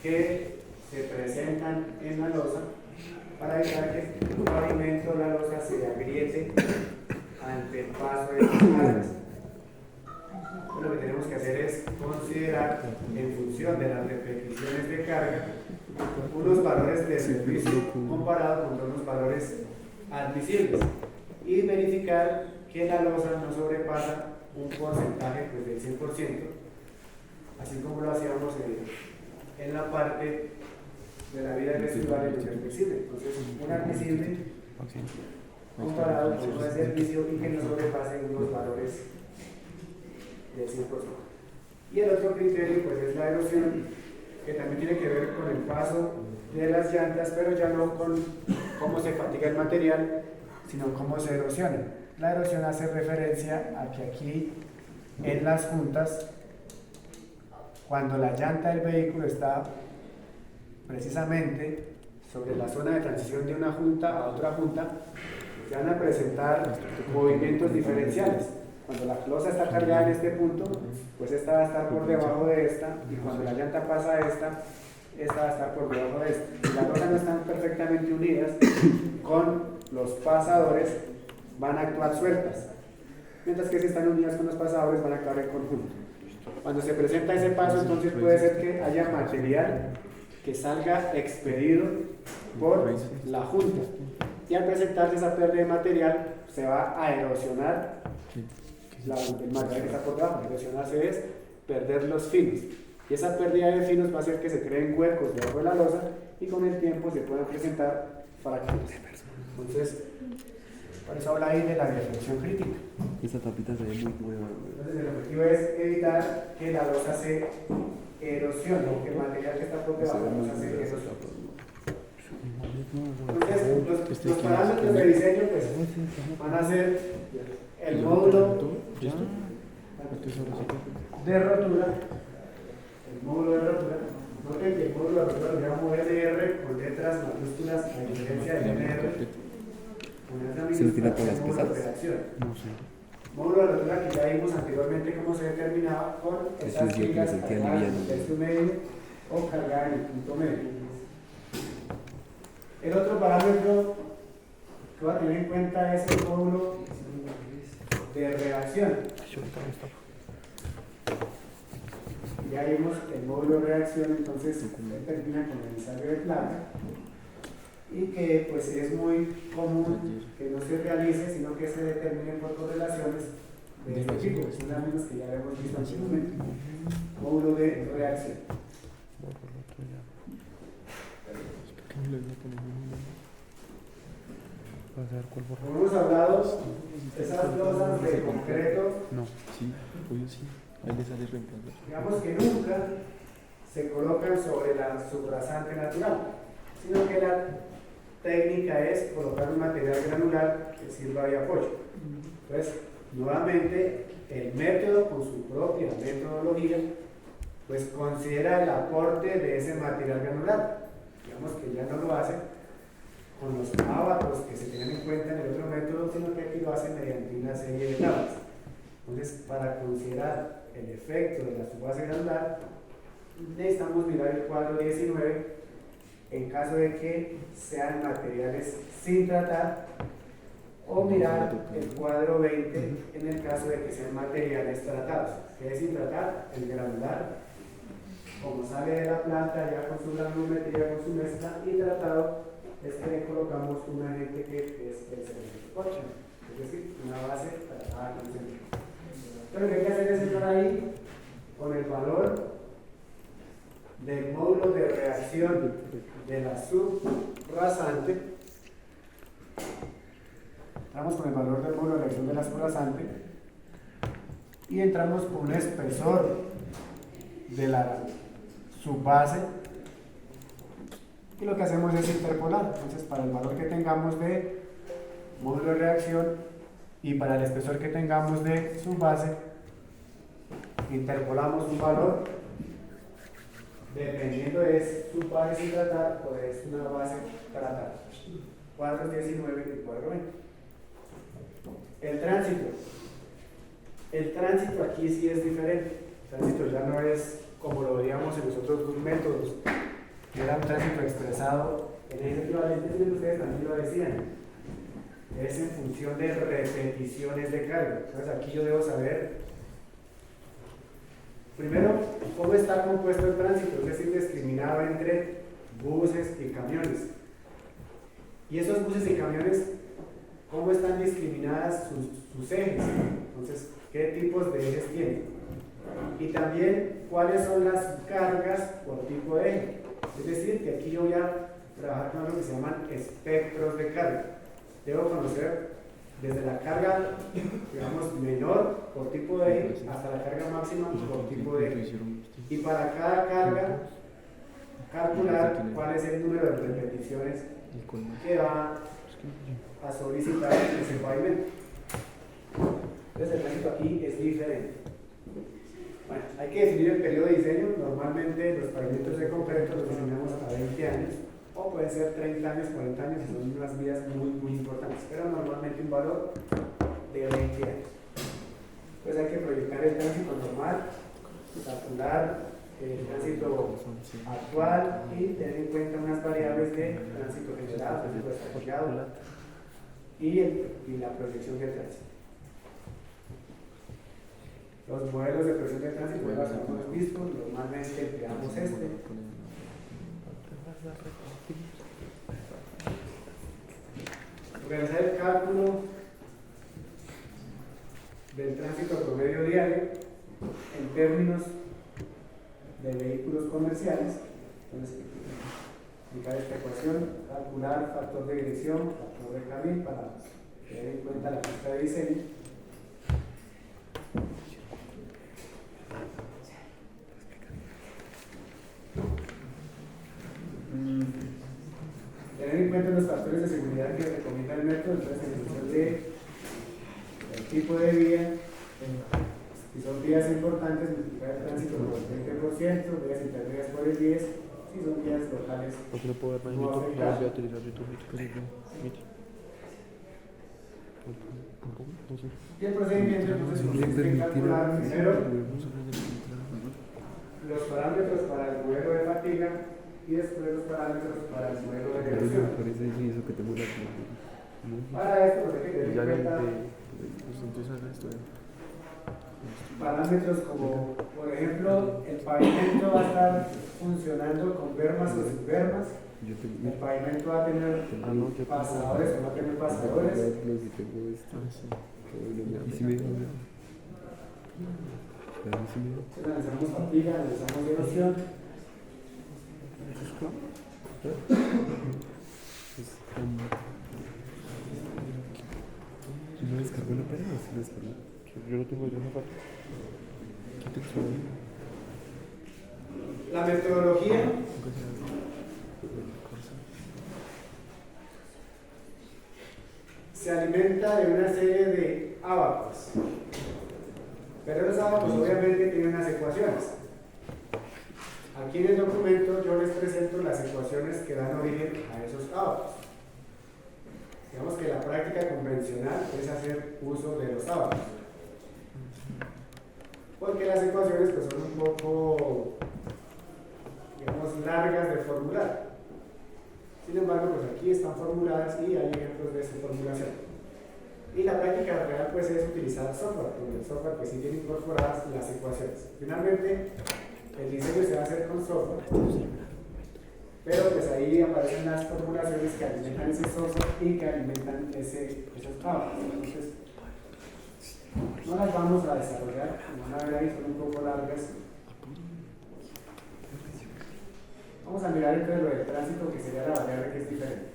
que se presentan en la losa para evitar que el pavimento o la losa se agriete ante el paso de las cargas. Lo que tenemos que hacer es considerar, en función de las repeticiones de carga, unos valores de servicio comparados con unos valores admisibles y verificar que la losa no sobrepasa un porcentaje pues, del 100%, así como lo hacíamos en la parte de la vida residual y lo admisible. Entonces, un admisible comparado con un servicio y que no sobrepase unos valores del 100%. Y el otro criterio pues es la erosión, que también tiene que ver con el paso de las llantas, pero ya no con cómo se fatiga el material, sino cómo se erosiona. La erosión hace referencia a que aquí en las juntas, cuando la llanta del vehículo está precisamente sobre la zona de transición de una junta a otra junta, se van a presentar movimientos diferenciales. Cuando la losa está cargada en este punto, pues esta va a estar por debajo de esta, y cuando la llanta pasa a esta va a estar por debajo de esta. Si las losas no están perfectamente unidas, con los pasadores van a actuar sueltas. mientras que si están unidas con los pasadores van a quedar en conjunto. Cuando se presenta ese paso, entonces puede ser que haya material que salga expedido por la junta. Y al presentarse esa pérdida de material, se va a erosionar el material que está por debajo. Erosionarse es perder los finos. Y esa pérdida de finos va a hacer que se creen huecos debajo de la losa y con el tiempo se puedan presentar fracturas. Entonces, por eso habla ahí de la deflexión crítica. Esta tapita se ve muy nueva. Entonces, el objetivo es evitar que la losa se erosione, o que el material que está por debajo de la losa se erosione. Entonces, los parámetros de diseño pues, van a ser el módulo de rotura. El módulo de rotura. Noten que el módulo de rotura lo llamo LR con letras mayúsculas a diferencia del NR. ¿Se le tira por las pesadas? No sé. Módulo de rotura que ya vimos anteriormente cómo se determinaba con esas ligas cargadas en el tercio medio o cargadas en el punto medio. El otro parámetro que voy a tener en cuenta es el módulo de reacción. Ya vimos el módulo de reacción, entonces se termina con el ensayo de placa y que pues es muy común que no se realice, sino que se determinen por correlaciones de este tipo, que son las mismas que ya habíamos visto anteriormente. Módulo de reacción. Como hemos hablado, esas losas de concreto, No, sí, obvio sí. Ahí le sale reemplazo. digamos que nunca se colocan sobre la subrasante natural, sino que la técnica es colocar un material granular que sirva de apoyo. Entonces, nuevamente, el método con su propia metodología, pues considera el aporte de ese material granular. Digamos que ya no lo hace con los ábatos que se tienen en cuenta en el otro método, sino que aquí lo hace mediante una serie de tablas. Entonces, para considerar el efecto de la subbase granular, necesitamos mirar el cuadro 19 en caso de que sean materiales sin tratar, o mirar el cuadro 20 en el caso de que sean materiales tratados. ¿Qué es sin tratar? El granular, como sale de la planta ya con su granulometría, con su mezcla, y tratado es que le colocamos un agente que es el cemento, es decir, una base tratada con cemento. Entonces, lo que hay que hacer es entrar ahí con el valor del módulo de reacción de la subrasante. Entramos con el valor del módulo de reacción de la subrasante y entramos con un espesor de la subbase y lo que hacemos es interpolar. Entonces, para el valor que tengamos de módulo de reacción y para el espesor que tengamos de subbase, interpolamos un valor dependiendo de subbase sin tratar o es una base tratada. Cuadros 19 y cuadro 20. El tránsito aquí sí es diferente. El tránsito ya no es como lo veíamos en los otros dos métodos, que era un tránsito expresado en ejes equivalentes, y ustedes también lo decían. Es en función de repeticiones de carga. Entonces aquí yo debo saber, primero, cómo está compuesto el tránsito, es decir, discriminado entre buses y camiones. Y esos buses y camiones, ¿cómo están discriminadas sus ejes? Entonces, ¿qué tipos de ejes tienen? Y también, ¿cuáles son las cargas por tipo de eje? Es decir, que aquí yo voy a trabajar con lo que se llaman espectros de carga. Debo conocer desde la carga, digamos, menor por tipo de eje hasta la carga máxima por tipo de eje. Y para cada carga, calcular cuál es el número de repeticiones que va a solicitar ese pavimento. Entonces, el tránsito aquí es diferente. Bueno, hay que definir el periodo de diseño. Normalmente los pavimentos de concreto los diseñamos a 20 años, o puede ser 30 años, 40 años, y son unas vías muy importantes, pero normalmente un valor de 20 años. Pues hay que proyectar el tránsito normal, calcular el tránsito actual y tener en cuenta unas variables de tránsito generado, tránsito desarrollado y la proyección del tránsito. Los modelos de presión de tránsito ya los hemos visto, normalmente empleamos este. Realizar el cálculo del tránsito promedio diario en términos de vehículos comerciales. Entonces, aplicar esta ecuación, calcular factor de dirección, factor de carril para tener en cuenta la pista de diseño. Tener en cuenta los factores de seguridad que recomienda el método, entonces en función de el tipo de vía, si son vías importantes, multiplicar el tránsito por el 20%, vías intermedias por el 10%, si son vías locales. Porque no puedo ver más No YouTube, afecta. no voy a utilizar YouTube. Y el procedimiento entonces consiste en calcular primero los parámetros para el modelo de fatiga y después los parámetros para el modelo de Por reacción. eso que te muera. Para esto, pues hay que tener Ya en cuenta entonces haga esto. parámetros como, por ejemplo, el pavimento va a estar funcionando con bermas o sin bermas. Yo te El pavimento va a tener pasadores o no va a tener pasadores. Lo que tengo esto. Y si me dijo, Entonces analizamos fatiga, analizamos erosión. ¿no descargó la pera o sí lo descargó? Yo no tengo esa parte. ¿Qué texto hay? La metodología se alimenta de una serie de ábacos. Pero los ábacos obviamente tienen unas ecuaciones. Aquí en el documento yo les presento las ecuaciones que dan origen a esos ábacos. Digamos que la práctica convencional es hacer uso de los ábacos. Porque las ecuaciones pues, son un poco, digamos, largas de formular. Sin embargo, pues aquí están formuladas y hay ejemplos de su formulación. Y la práctica real pues es utilizar software, porque el software pues sí tiene incorporadas las ecuaciones. Finalmente, el diseño se va a hacer con software, pero pues ahí aparecen las formulaciones que alimentan ese software y que alimentan esos campos. Entonces, no las vamos a desarrollar, como van a ver ahí, son un poco largas. Vamos a mirar entonces lo del tránsito, que sería la variable que es diferente.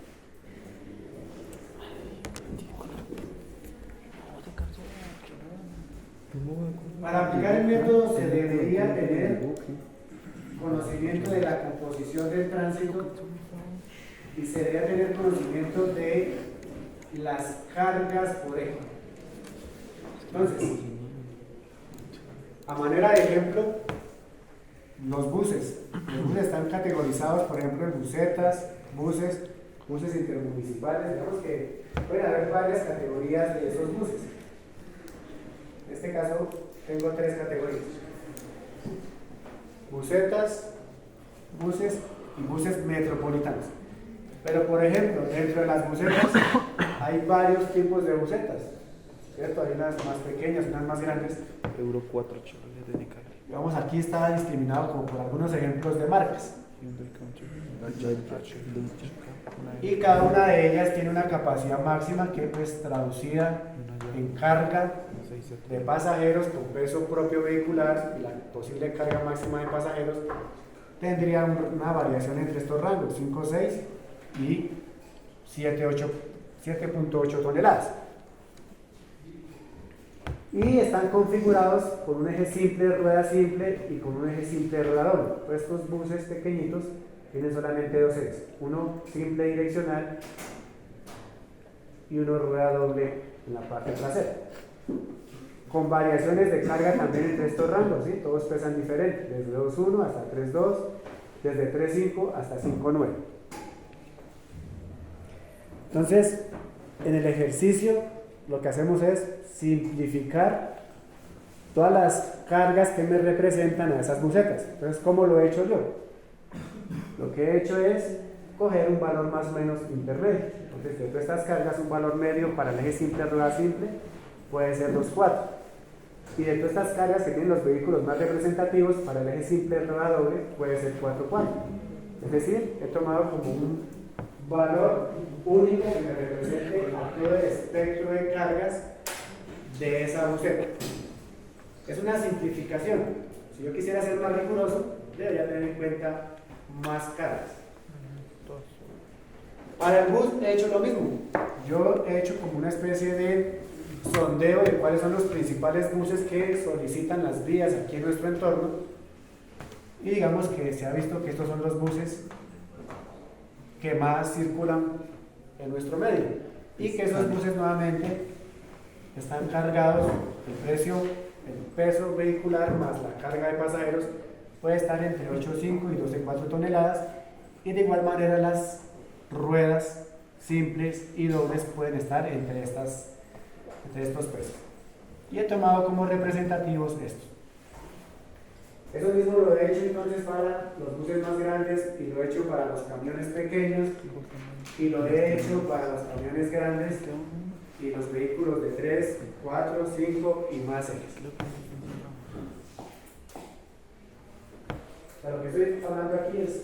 Para aplicar el método se debería tener conocimiento de la composición del tránsito y se debería tener conocimiento de las cargas por eje. Entonces, a manera de ejemplo, los buses están categorizados, por ejemplo, en busetas, buses intermunicipales. Digamos que pueden haber varias categorías de esos buses. En este caso, tengo tres categorías: busetas, buses y buses metropolitanos. Pero, por ejemplo, dentro de las busetas hay varios tipos de busetas, ¿cierto? Hay unas más pequeñas, unas más grandes. Euro 4 Chevrolet dedicar. Digamos, aquí está discriminado como por algunos ejemplos de marcas. Y cada una de ellas tiene una capacidad máxima que, pues, traducida en carga de pasajeros con peso propio vehicular y la posible carga máxima de pasajeros, tendría una variación entre estos rangos, 5,6 y 7,8 toneladas. Y están configurados por un eje simple de rueda simple y con un eje simple de rueda doble. Pues estos buses pequeñitos tienen solamente dos ejes, uno simple direccional y uno rueda doble en la parte trasera, con variaciones de carga también entre estos rangos, ¿sí? Todos pesan diferente, desde 2,1 hasta 3,2, desde 3,5 hasta 5,9. Entonces, en el ejercicio lo que hacemos es simplificar todas las cargas que me representan a esas busetas. Entonces, ¿cómo lo he hecho yo? Lo que he hecho es coger un valor más o menos intermedio. Entonces, de todas estas cargas, un valor medio para el eje simple, rueda simple, puede ser 2,4. Y de todas estas cargas que tienen los vehículos más representativos, para el eje simple rueda doble puede ser 4,4. Es decir, he tomado como un valor único que me represente a todo el espectro de cargas de esa buceta. Es una simplificación. Si yo quisiera ser más riguroso, debería tener en cuenta más cargas. Para el bus he hecho lo mismo. Yo he hecho como una especie de sondeo de cuáles son los principales buses que solicitan las vías aquí en nuestro entorno, y digamos que se ha visto que estos son los buses que más circulan en nuestro medio, y que esos buses nuevamente están cargados, el peso vehicular más la carga de pasajeros puede estar entre 8,5 y 12,4 toneladas, y de igual manera las ruedas simples y dobles pueden estar entre estos pesos. Y he tomado como representativos estos. Eso mismo lo he hecho entonces para los buses más grandes, y lo he hecho para los camiones pequeños, y lo he hecho para los camiones grandes y los vehículos de 3, 4, 5 y más ejes. Lo que estoy hablando aquí es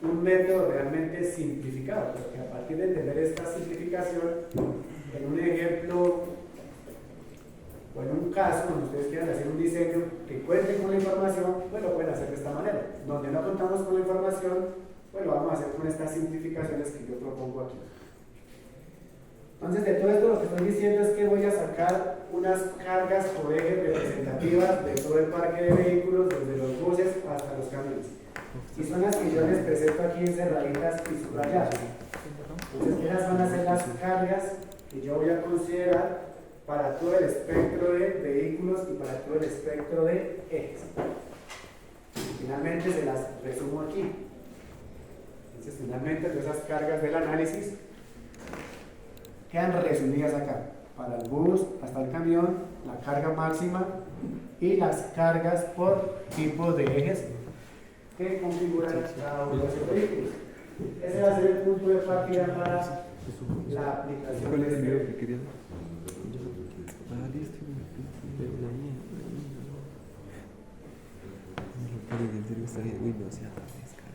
un método realmente simplificado, porque a partir de entender esta simplificación, en un ejemplo o en un caso donde ustedes quieran hacer un diseño que cuente con la información, pues lo pueden hacer de esta manera. Donde no contamos con la información, pues lo vamos a hacer con estas simplificaciones que yo propongo aquí. Entonces, de todo esto lo que estoy diciendo es que voy a sacar unas cargas por eje representativas de todo el parque de vehículos, desde los buses hasta los camiones. Y son las que yo les presento aquí encerraditas y subrayadas. Entonces, esas van a ser las cargas que yo voy a considerar para todo el espectro de vehículos y para todo el espectro de ejes. Finalmente se las resumo aquí. Entonces, finalmente todas esas cargas del análisis quedan resumidas acá. Para el bus hasta el camión, la carga máxima y las cargas por tipo de ejes que configuran cada uno de esos vehículos. Ese va a ser el punto de partida para la aplicación. ¿Cuál es el video de que querías? Ah, listo. En serio está bien. Uy, no sea tan descarado.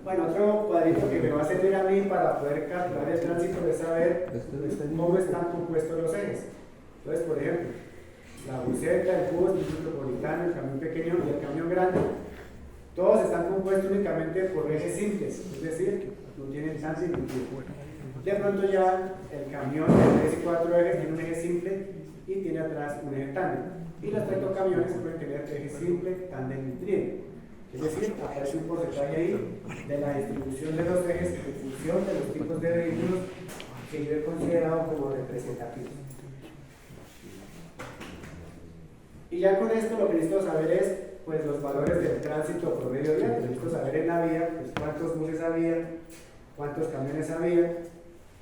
Bueno, otro cuadrito que me va a servir a mí para poder calcular el tránsito es saber cómo están compuestos los ejes. Entonces, por ejemplo, la buseta, el bus, el metropolitano, el camión pequeño y el camión grande, todos están compuestos únicamente por ejes simples, es decir, no tienen tránsito incluido. De pronto ya el camión de 3 y 4 ejes tiene un eje simple y tiene atrás un eje tándem. Y los tractocamiones pueden tener eje simple, tándem y trío. Es decir, aparece un porcentaje ahí de la distribución de los ejes en función de los tipos de vehículos que yo he considerado como representativos. Y ya con esto lo que necesito saber es pues, los valores del tránsito promedio diario. Necesito saber en la vía pues, cuántos buses había, cuántos camiones había,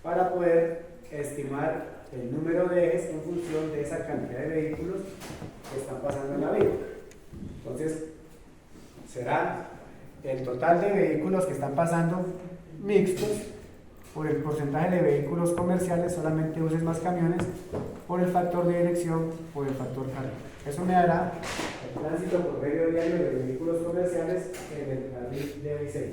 para poder estimar el número de ejes en función de esa cantidad de vehículos que están pasando en la vía. Entonces, será el total de vehículos que están pasando mixtos por el porcentaje de vehículos comerciales, solamente buses más camiones, por el factor de dirección, por el factor carga. Eso me dará el tránsito promedio diario de vehículos comerciales en el carril de 6.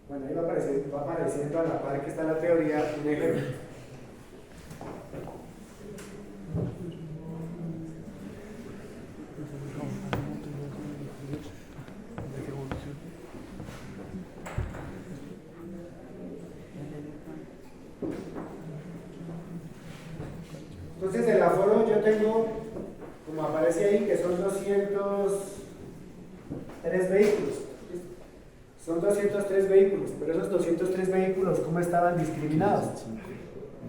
Bueno, ahí va apareciendo a la par que está la teoría un ejemplo. Entonces, el aforo yo tengo, como aparece ahí, que son 203 vehículos. Son 203 vehículos, pero esos 203 vehículos, ¿cómo estaban discriminados?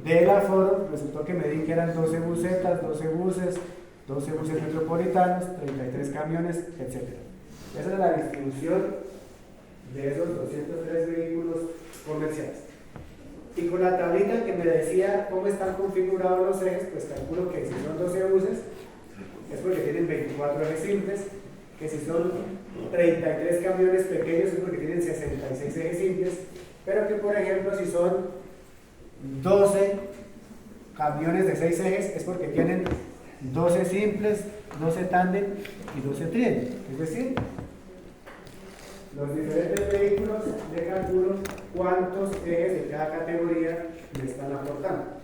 Del aforo resultó que me di que eran 12 busetas, 12 buses metropolitanos, 33 camiones, etc. Esa es la distribución de esos 203 vehículos comerciales. Y con la tablita que me decía cómo están configurados los ejes, pues calculo que si son 12 buses, es porque tienen 24 ejes simples, que si son 33 camiones pequeños es porque tienen 66 ejes simples, pero que por ejemplo si son 12 camiones de 6 ejes es porque tienen 12 simples, 12 tándem y 12 tríen. Es decir, los diferentes vehículos le calculo cuántos ejes de cada categoría le están aportando.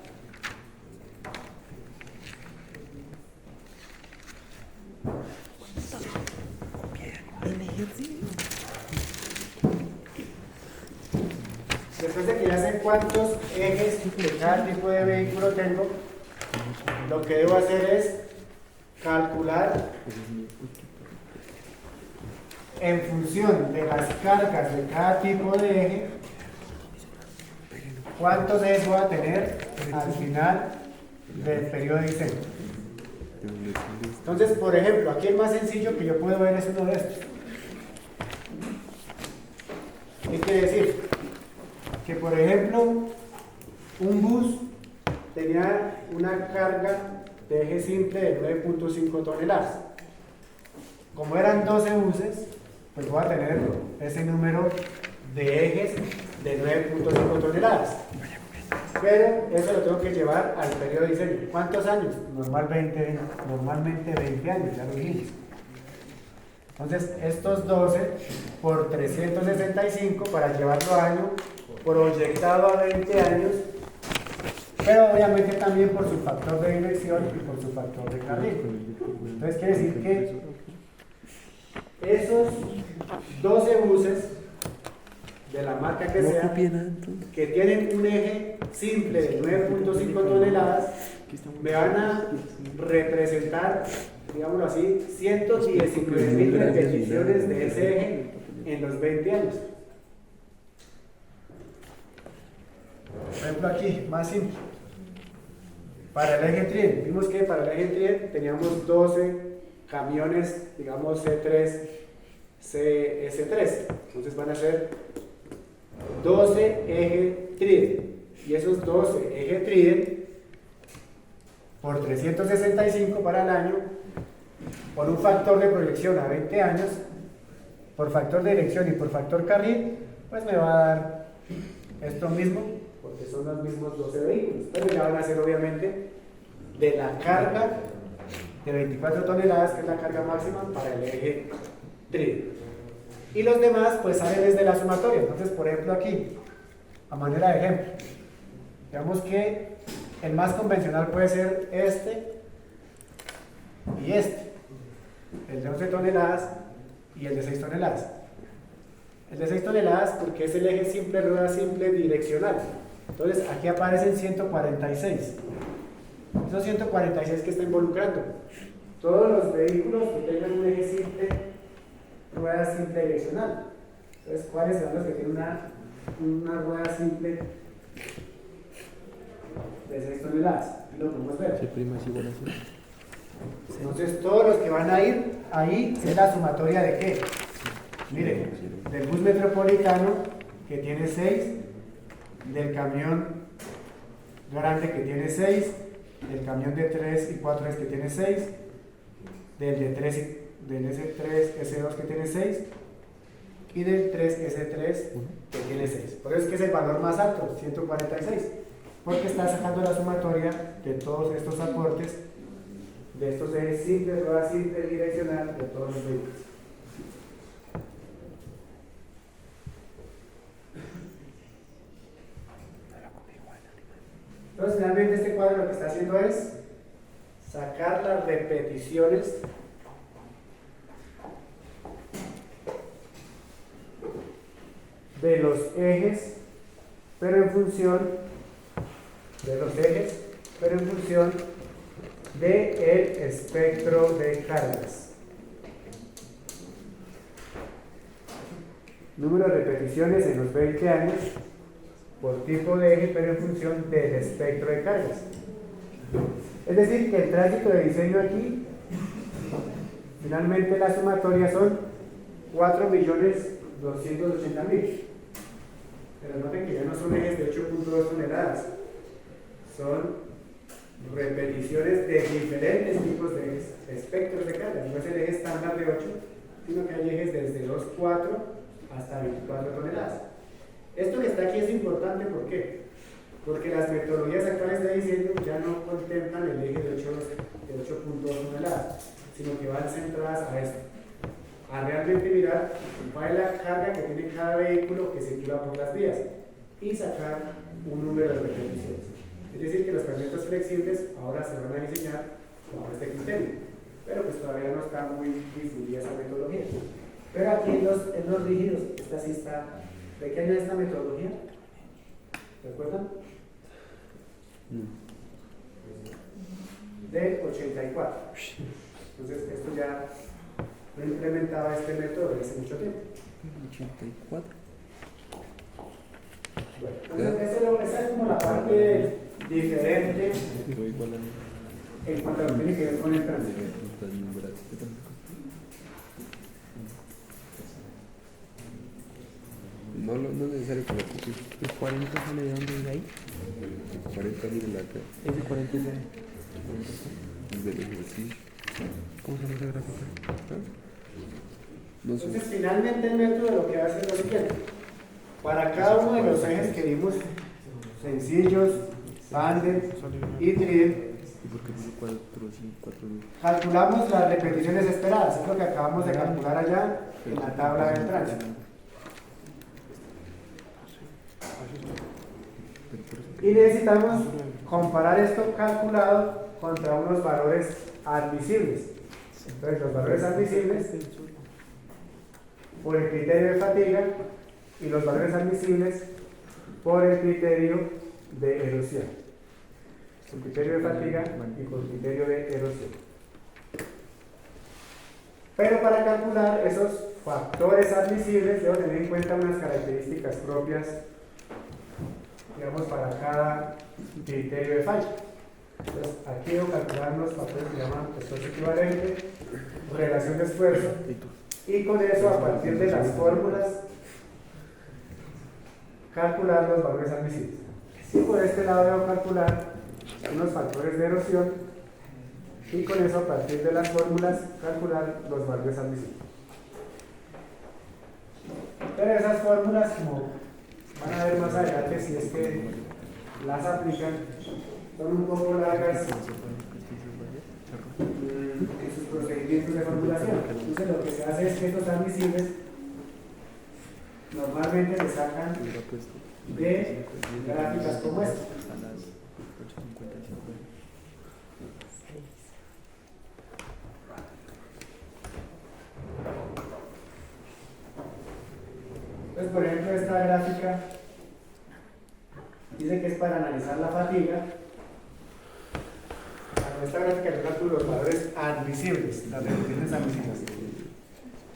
Después de que ya sé cuántos ejes de cada tipo de vehículo tengo, lo que debo hacer es calcular en función de las cargas de cada tipo de eje cuántos ejes voy a tener al final del periodo de diseño. Entonces, por ejemplo, aquí el más sencillo que yo puedo ver es uno de estos. ¿Qué quiere decir? Que por ejemplo, un bus tenía una carga de eje simple de 9.5 toneladas. Como eran 12 buses, pues voy a tener ese número de ejes de 9.5 toneladas. Pero eso lo tengo que llevar al periodo de diseño. ¿Cuántos años? Normalmente 20 años, ya lo dijimos. Entonces, estos 12 por 365 para llevarlo a año, proyectado a 20 años, pero obviamente también por su factor de dirección y por su factor de carril. Entonces, quiere decir que esos 12 buses de la marca que sea, que tienen un eje simple de 9.5 toneladas, me van a representar, digámoslo así, 119.000 repeticiones de ese eje en los 20 años. Por ejemplo aquí, más simple. Para el eje Trien, vimos que para el eje Trien teníamos 12 camiones, digamos C3, CS3. Entonces van a ser 12 eje Trien. Y esos 12 eje Trien por 365 para el año, por un factor de proyección a 20 años, por factor de dirección y por factor carril, pues me va a dar esto mismo, porque son los mismos 12 vehículos, pero ya van a ser obviamente de la carga de 24 toneladas, que es la carga máxima para el eje Trien. Y los demás pues salen desde la sumatoria. Entonces, por ejemplo aquí, a manera de ejemplo, digamos que el más convencional puede ser este y este, el de 11 toneladas y el de 6 toneladas. El de 6 toneladas porque es el eje simple, rueda simple, direccional. Entonces aquí aparecen 146. Esos 146 que está involucrando todos los vehículos que tengan un eje simple, rueda simple direccional. Entonces, ¿cuáles son los que tienen una rueda simple de 6 toneladas? Aquí lo podemos ver. Entonces, todos los que van a ir ahí es la sumatoria de qué. Miren, del bus metropolitano que tiene 6, del camión grande que tiene 6, del camión de 3 y 4 ejes que tiene 6, del S3, S2 que tiene 6 y del 3S3 que tiene 6. Por eso es que es el valor más alto, 146, porque está sacando la sumatoria de todos estos aportes, de estos ejes simples, rueda simple, direccional, de todos los vehículos. Entonces, finalmente este cuadro lo que está haciendo es sacar las repeticiones de los ejes, pero en función del espectro de cargas. Número de repeticiones en los 20 años por tipo de eje, pero en función del espectro de cargas. Es decir, que el tránsito de diseño aquí, finalmente la sumatoria son 4.280.000. Pero noten que ya no son ejes de 8.2 toneladas, son repeticiones de diferentes tipos de espectros de carga. No es el eje estándar de 8, sino que hay ejes desde 2,4 hasta 24 toneladas. Esto que está aquí es importante, ¿por qué? Porque las metodologías actuales de diseño ya no contemplan el eje de 8,2 toneladas, sino que van centradas a esto, a realmente mirar cuál es la carga que tiene cada vehículo que circula por las vías y sacar un número de repeticiones. Es decir, que los fragmentos flexibles ahora se van a diseñar bajo este criterio, pero pues todavía no está muy difundida esa metodología. Pero aquí en los rígidos, esta sí está. ¿De qué año es esta metodología? ¿Recuerdan? Del 84. Entonces, esto ya lo implementaba este método desde hace mucho tiempo. 84. Bueno, entonces esa es como la parte diferente en cuanto a lo que tiene que ver con el tránsito. No es necesario que lo copies. ¿El 40 sale de dónde? ¿De ahí? 40 miren acá. Ese 40 es de ahí. Es del ejercicio. ¿Cómo se llama esa gráfica? No sé. Entonces, finalmente el método lo que va a hacer es lo siguiente. Para cada uno de los ejes que vimos, sencillos, tándem y tridente, ¿Y por qué puso 4, 5, 4, 2? calculamos las repeticiones esperadas, es lo que acabamos de calcular allá en la tabla del tránsito. Y necesitamos comparar esto calculado contra unos valores admisibles. Entonces, los valores admisibles por el criterio de fatiga y los valores admisibles por el criterio de erosión. Por criterio de fatiga y por criterio de erosión. Pero para calcular esos factores admisibles debo tener en cuenta unas características propias, digamos, para cada criterio de falla. Entonces, aquí debo calcular unos factores que se llaman esfuerzo equivalente, relación de esfuerzo, y con eso, a partir de las fórmulas, calcular los valores admisibles. Y por este lado debo calcular unos factores de erosión, y con eso, a partir de las fórmulas, calcular los valores admisibles. Pero esas fórmulas, como van a ver más adelante, si es que las aplican, son un poco largas en sus procedimientos de formulación. Entonces, lo que se hace es que estos admisibles normalmente se sacan de gráficas como esta. Entonces, por ejemplo, esta gráfica dice que es para analizar la fatiga. Con esta gráfica yo calculo los valores admisibles, las repeticiones admisibles.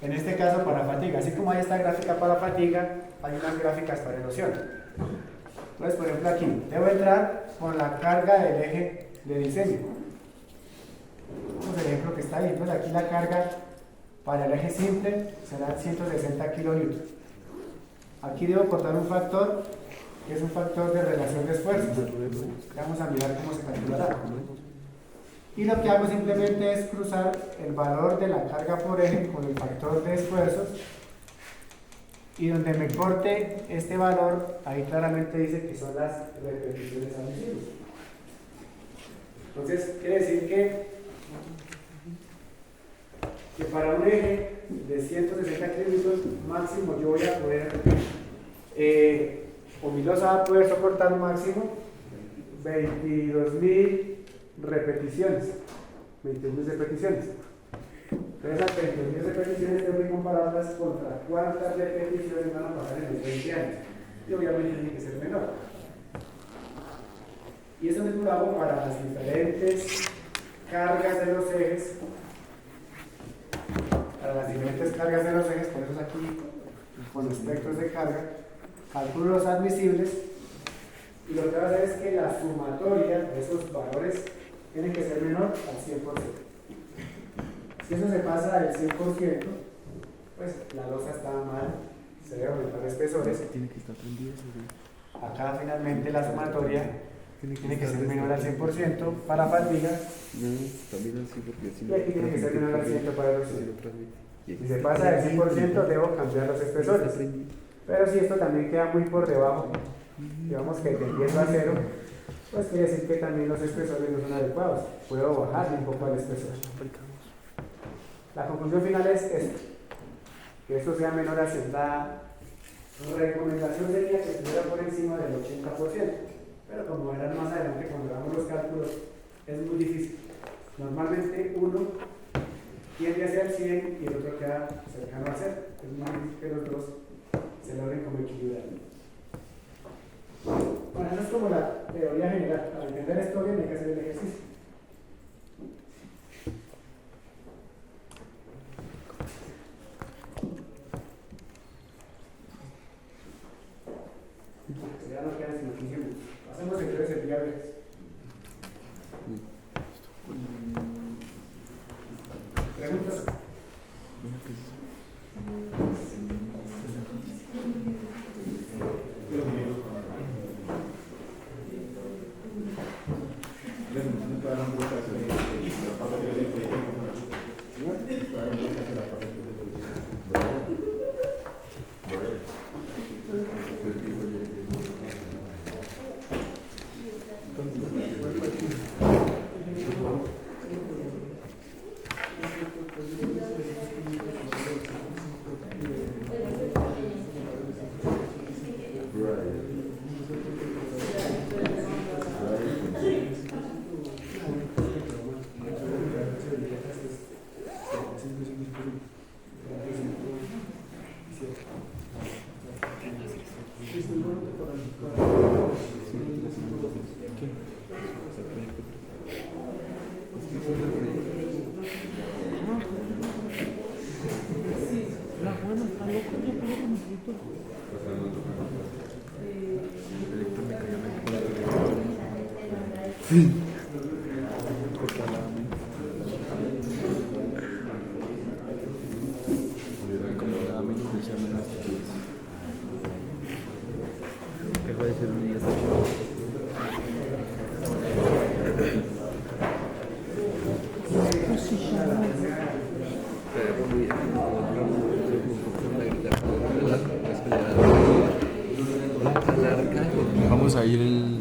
En este caso para fatiga, así como hay esta gráfica para fatiga, hay unas gráficas para erosión. Entonces, por ejemplo, aquí debo entrar con la carga del eje de diseño. Vamos al ejemplo que está ahí. Entonces, aquí la carga para el eje simple será 160 kilonewtons. Aquí debo cortar un factor que es un factor de relación de esfuerzos. Vamos a mirar cómo se calculará. Y lo que hago simplemente es cruzar el valor de la carga por eje con el factor de esfuerzos, y donde me corte este valor, ahí claramente dice que son las repeticiones admisibles. Entonces, quiere decir que para un eje de 160 kilómetros máximo yo voy a poder, o mi losa va a poder soportar un máximo 22.000 repeticiones. 22.000 repeticiones. Entonces, esas 22.000 repeticiones tengo que compararlas contra cuántas repeticiones van a pasar en los 20 años. Y obviamente tiene que ser menor. Y eso mismo lo hago para las diferentes cargas de los ejes. Para las diferentes cargas de los ejes, por eso es aquí con espectros de carga, calculo los admisibles, y lo que va a hacer es que la sumatoria de esos valores tiene que ser menor al 100%. Si eso se pasa del 100%, pues la losa está mal, se debe aumentar espesores. Tiene que estar prendido. Acá finalmente la sumatoria tiene que ser menor al 100% para fatiga, No, también así porque si y aquí tiene que ser menor al 100% para erosión. Si se pasa del 100%, debo cambiar los espesores. Pero si esto también queda muy por debajo, digamos que tendiendo a cero, pues quiere decir que también los espesores no son adecuados. Puedo bajarle un poco al espesor. La conclusión final es esta, que esto sea menor a 100. La recomendación sería que estuviera por encima del 80%, pero como verán más adelante cuando hagamos los cálculos, es muy difícil. Normalmente uno tiende hacia el 100 y el otro queda cercano al 0. Es muy difícil que los dos se logren como equilibrar. Bueno, eso es como la teoría general. Para entender esto bien hay que hacer el ejercicio. Ya no quedan sino 15 minutos. Hacemos entonces el día viernes. ¿Preguntas? Vamos a ir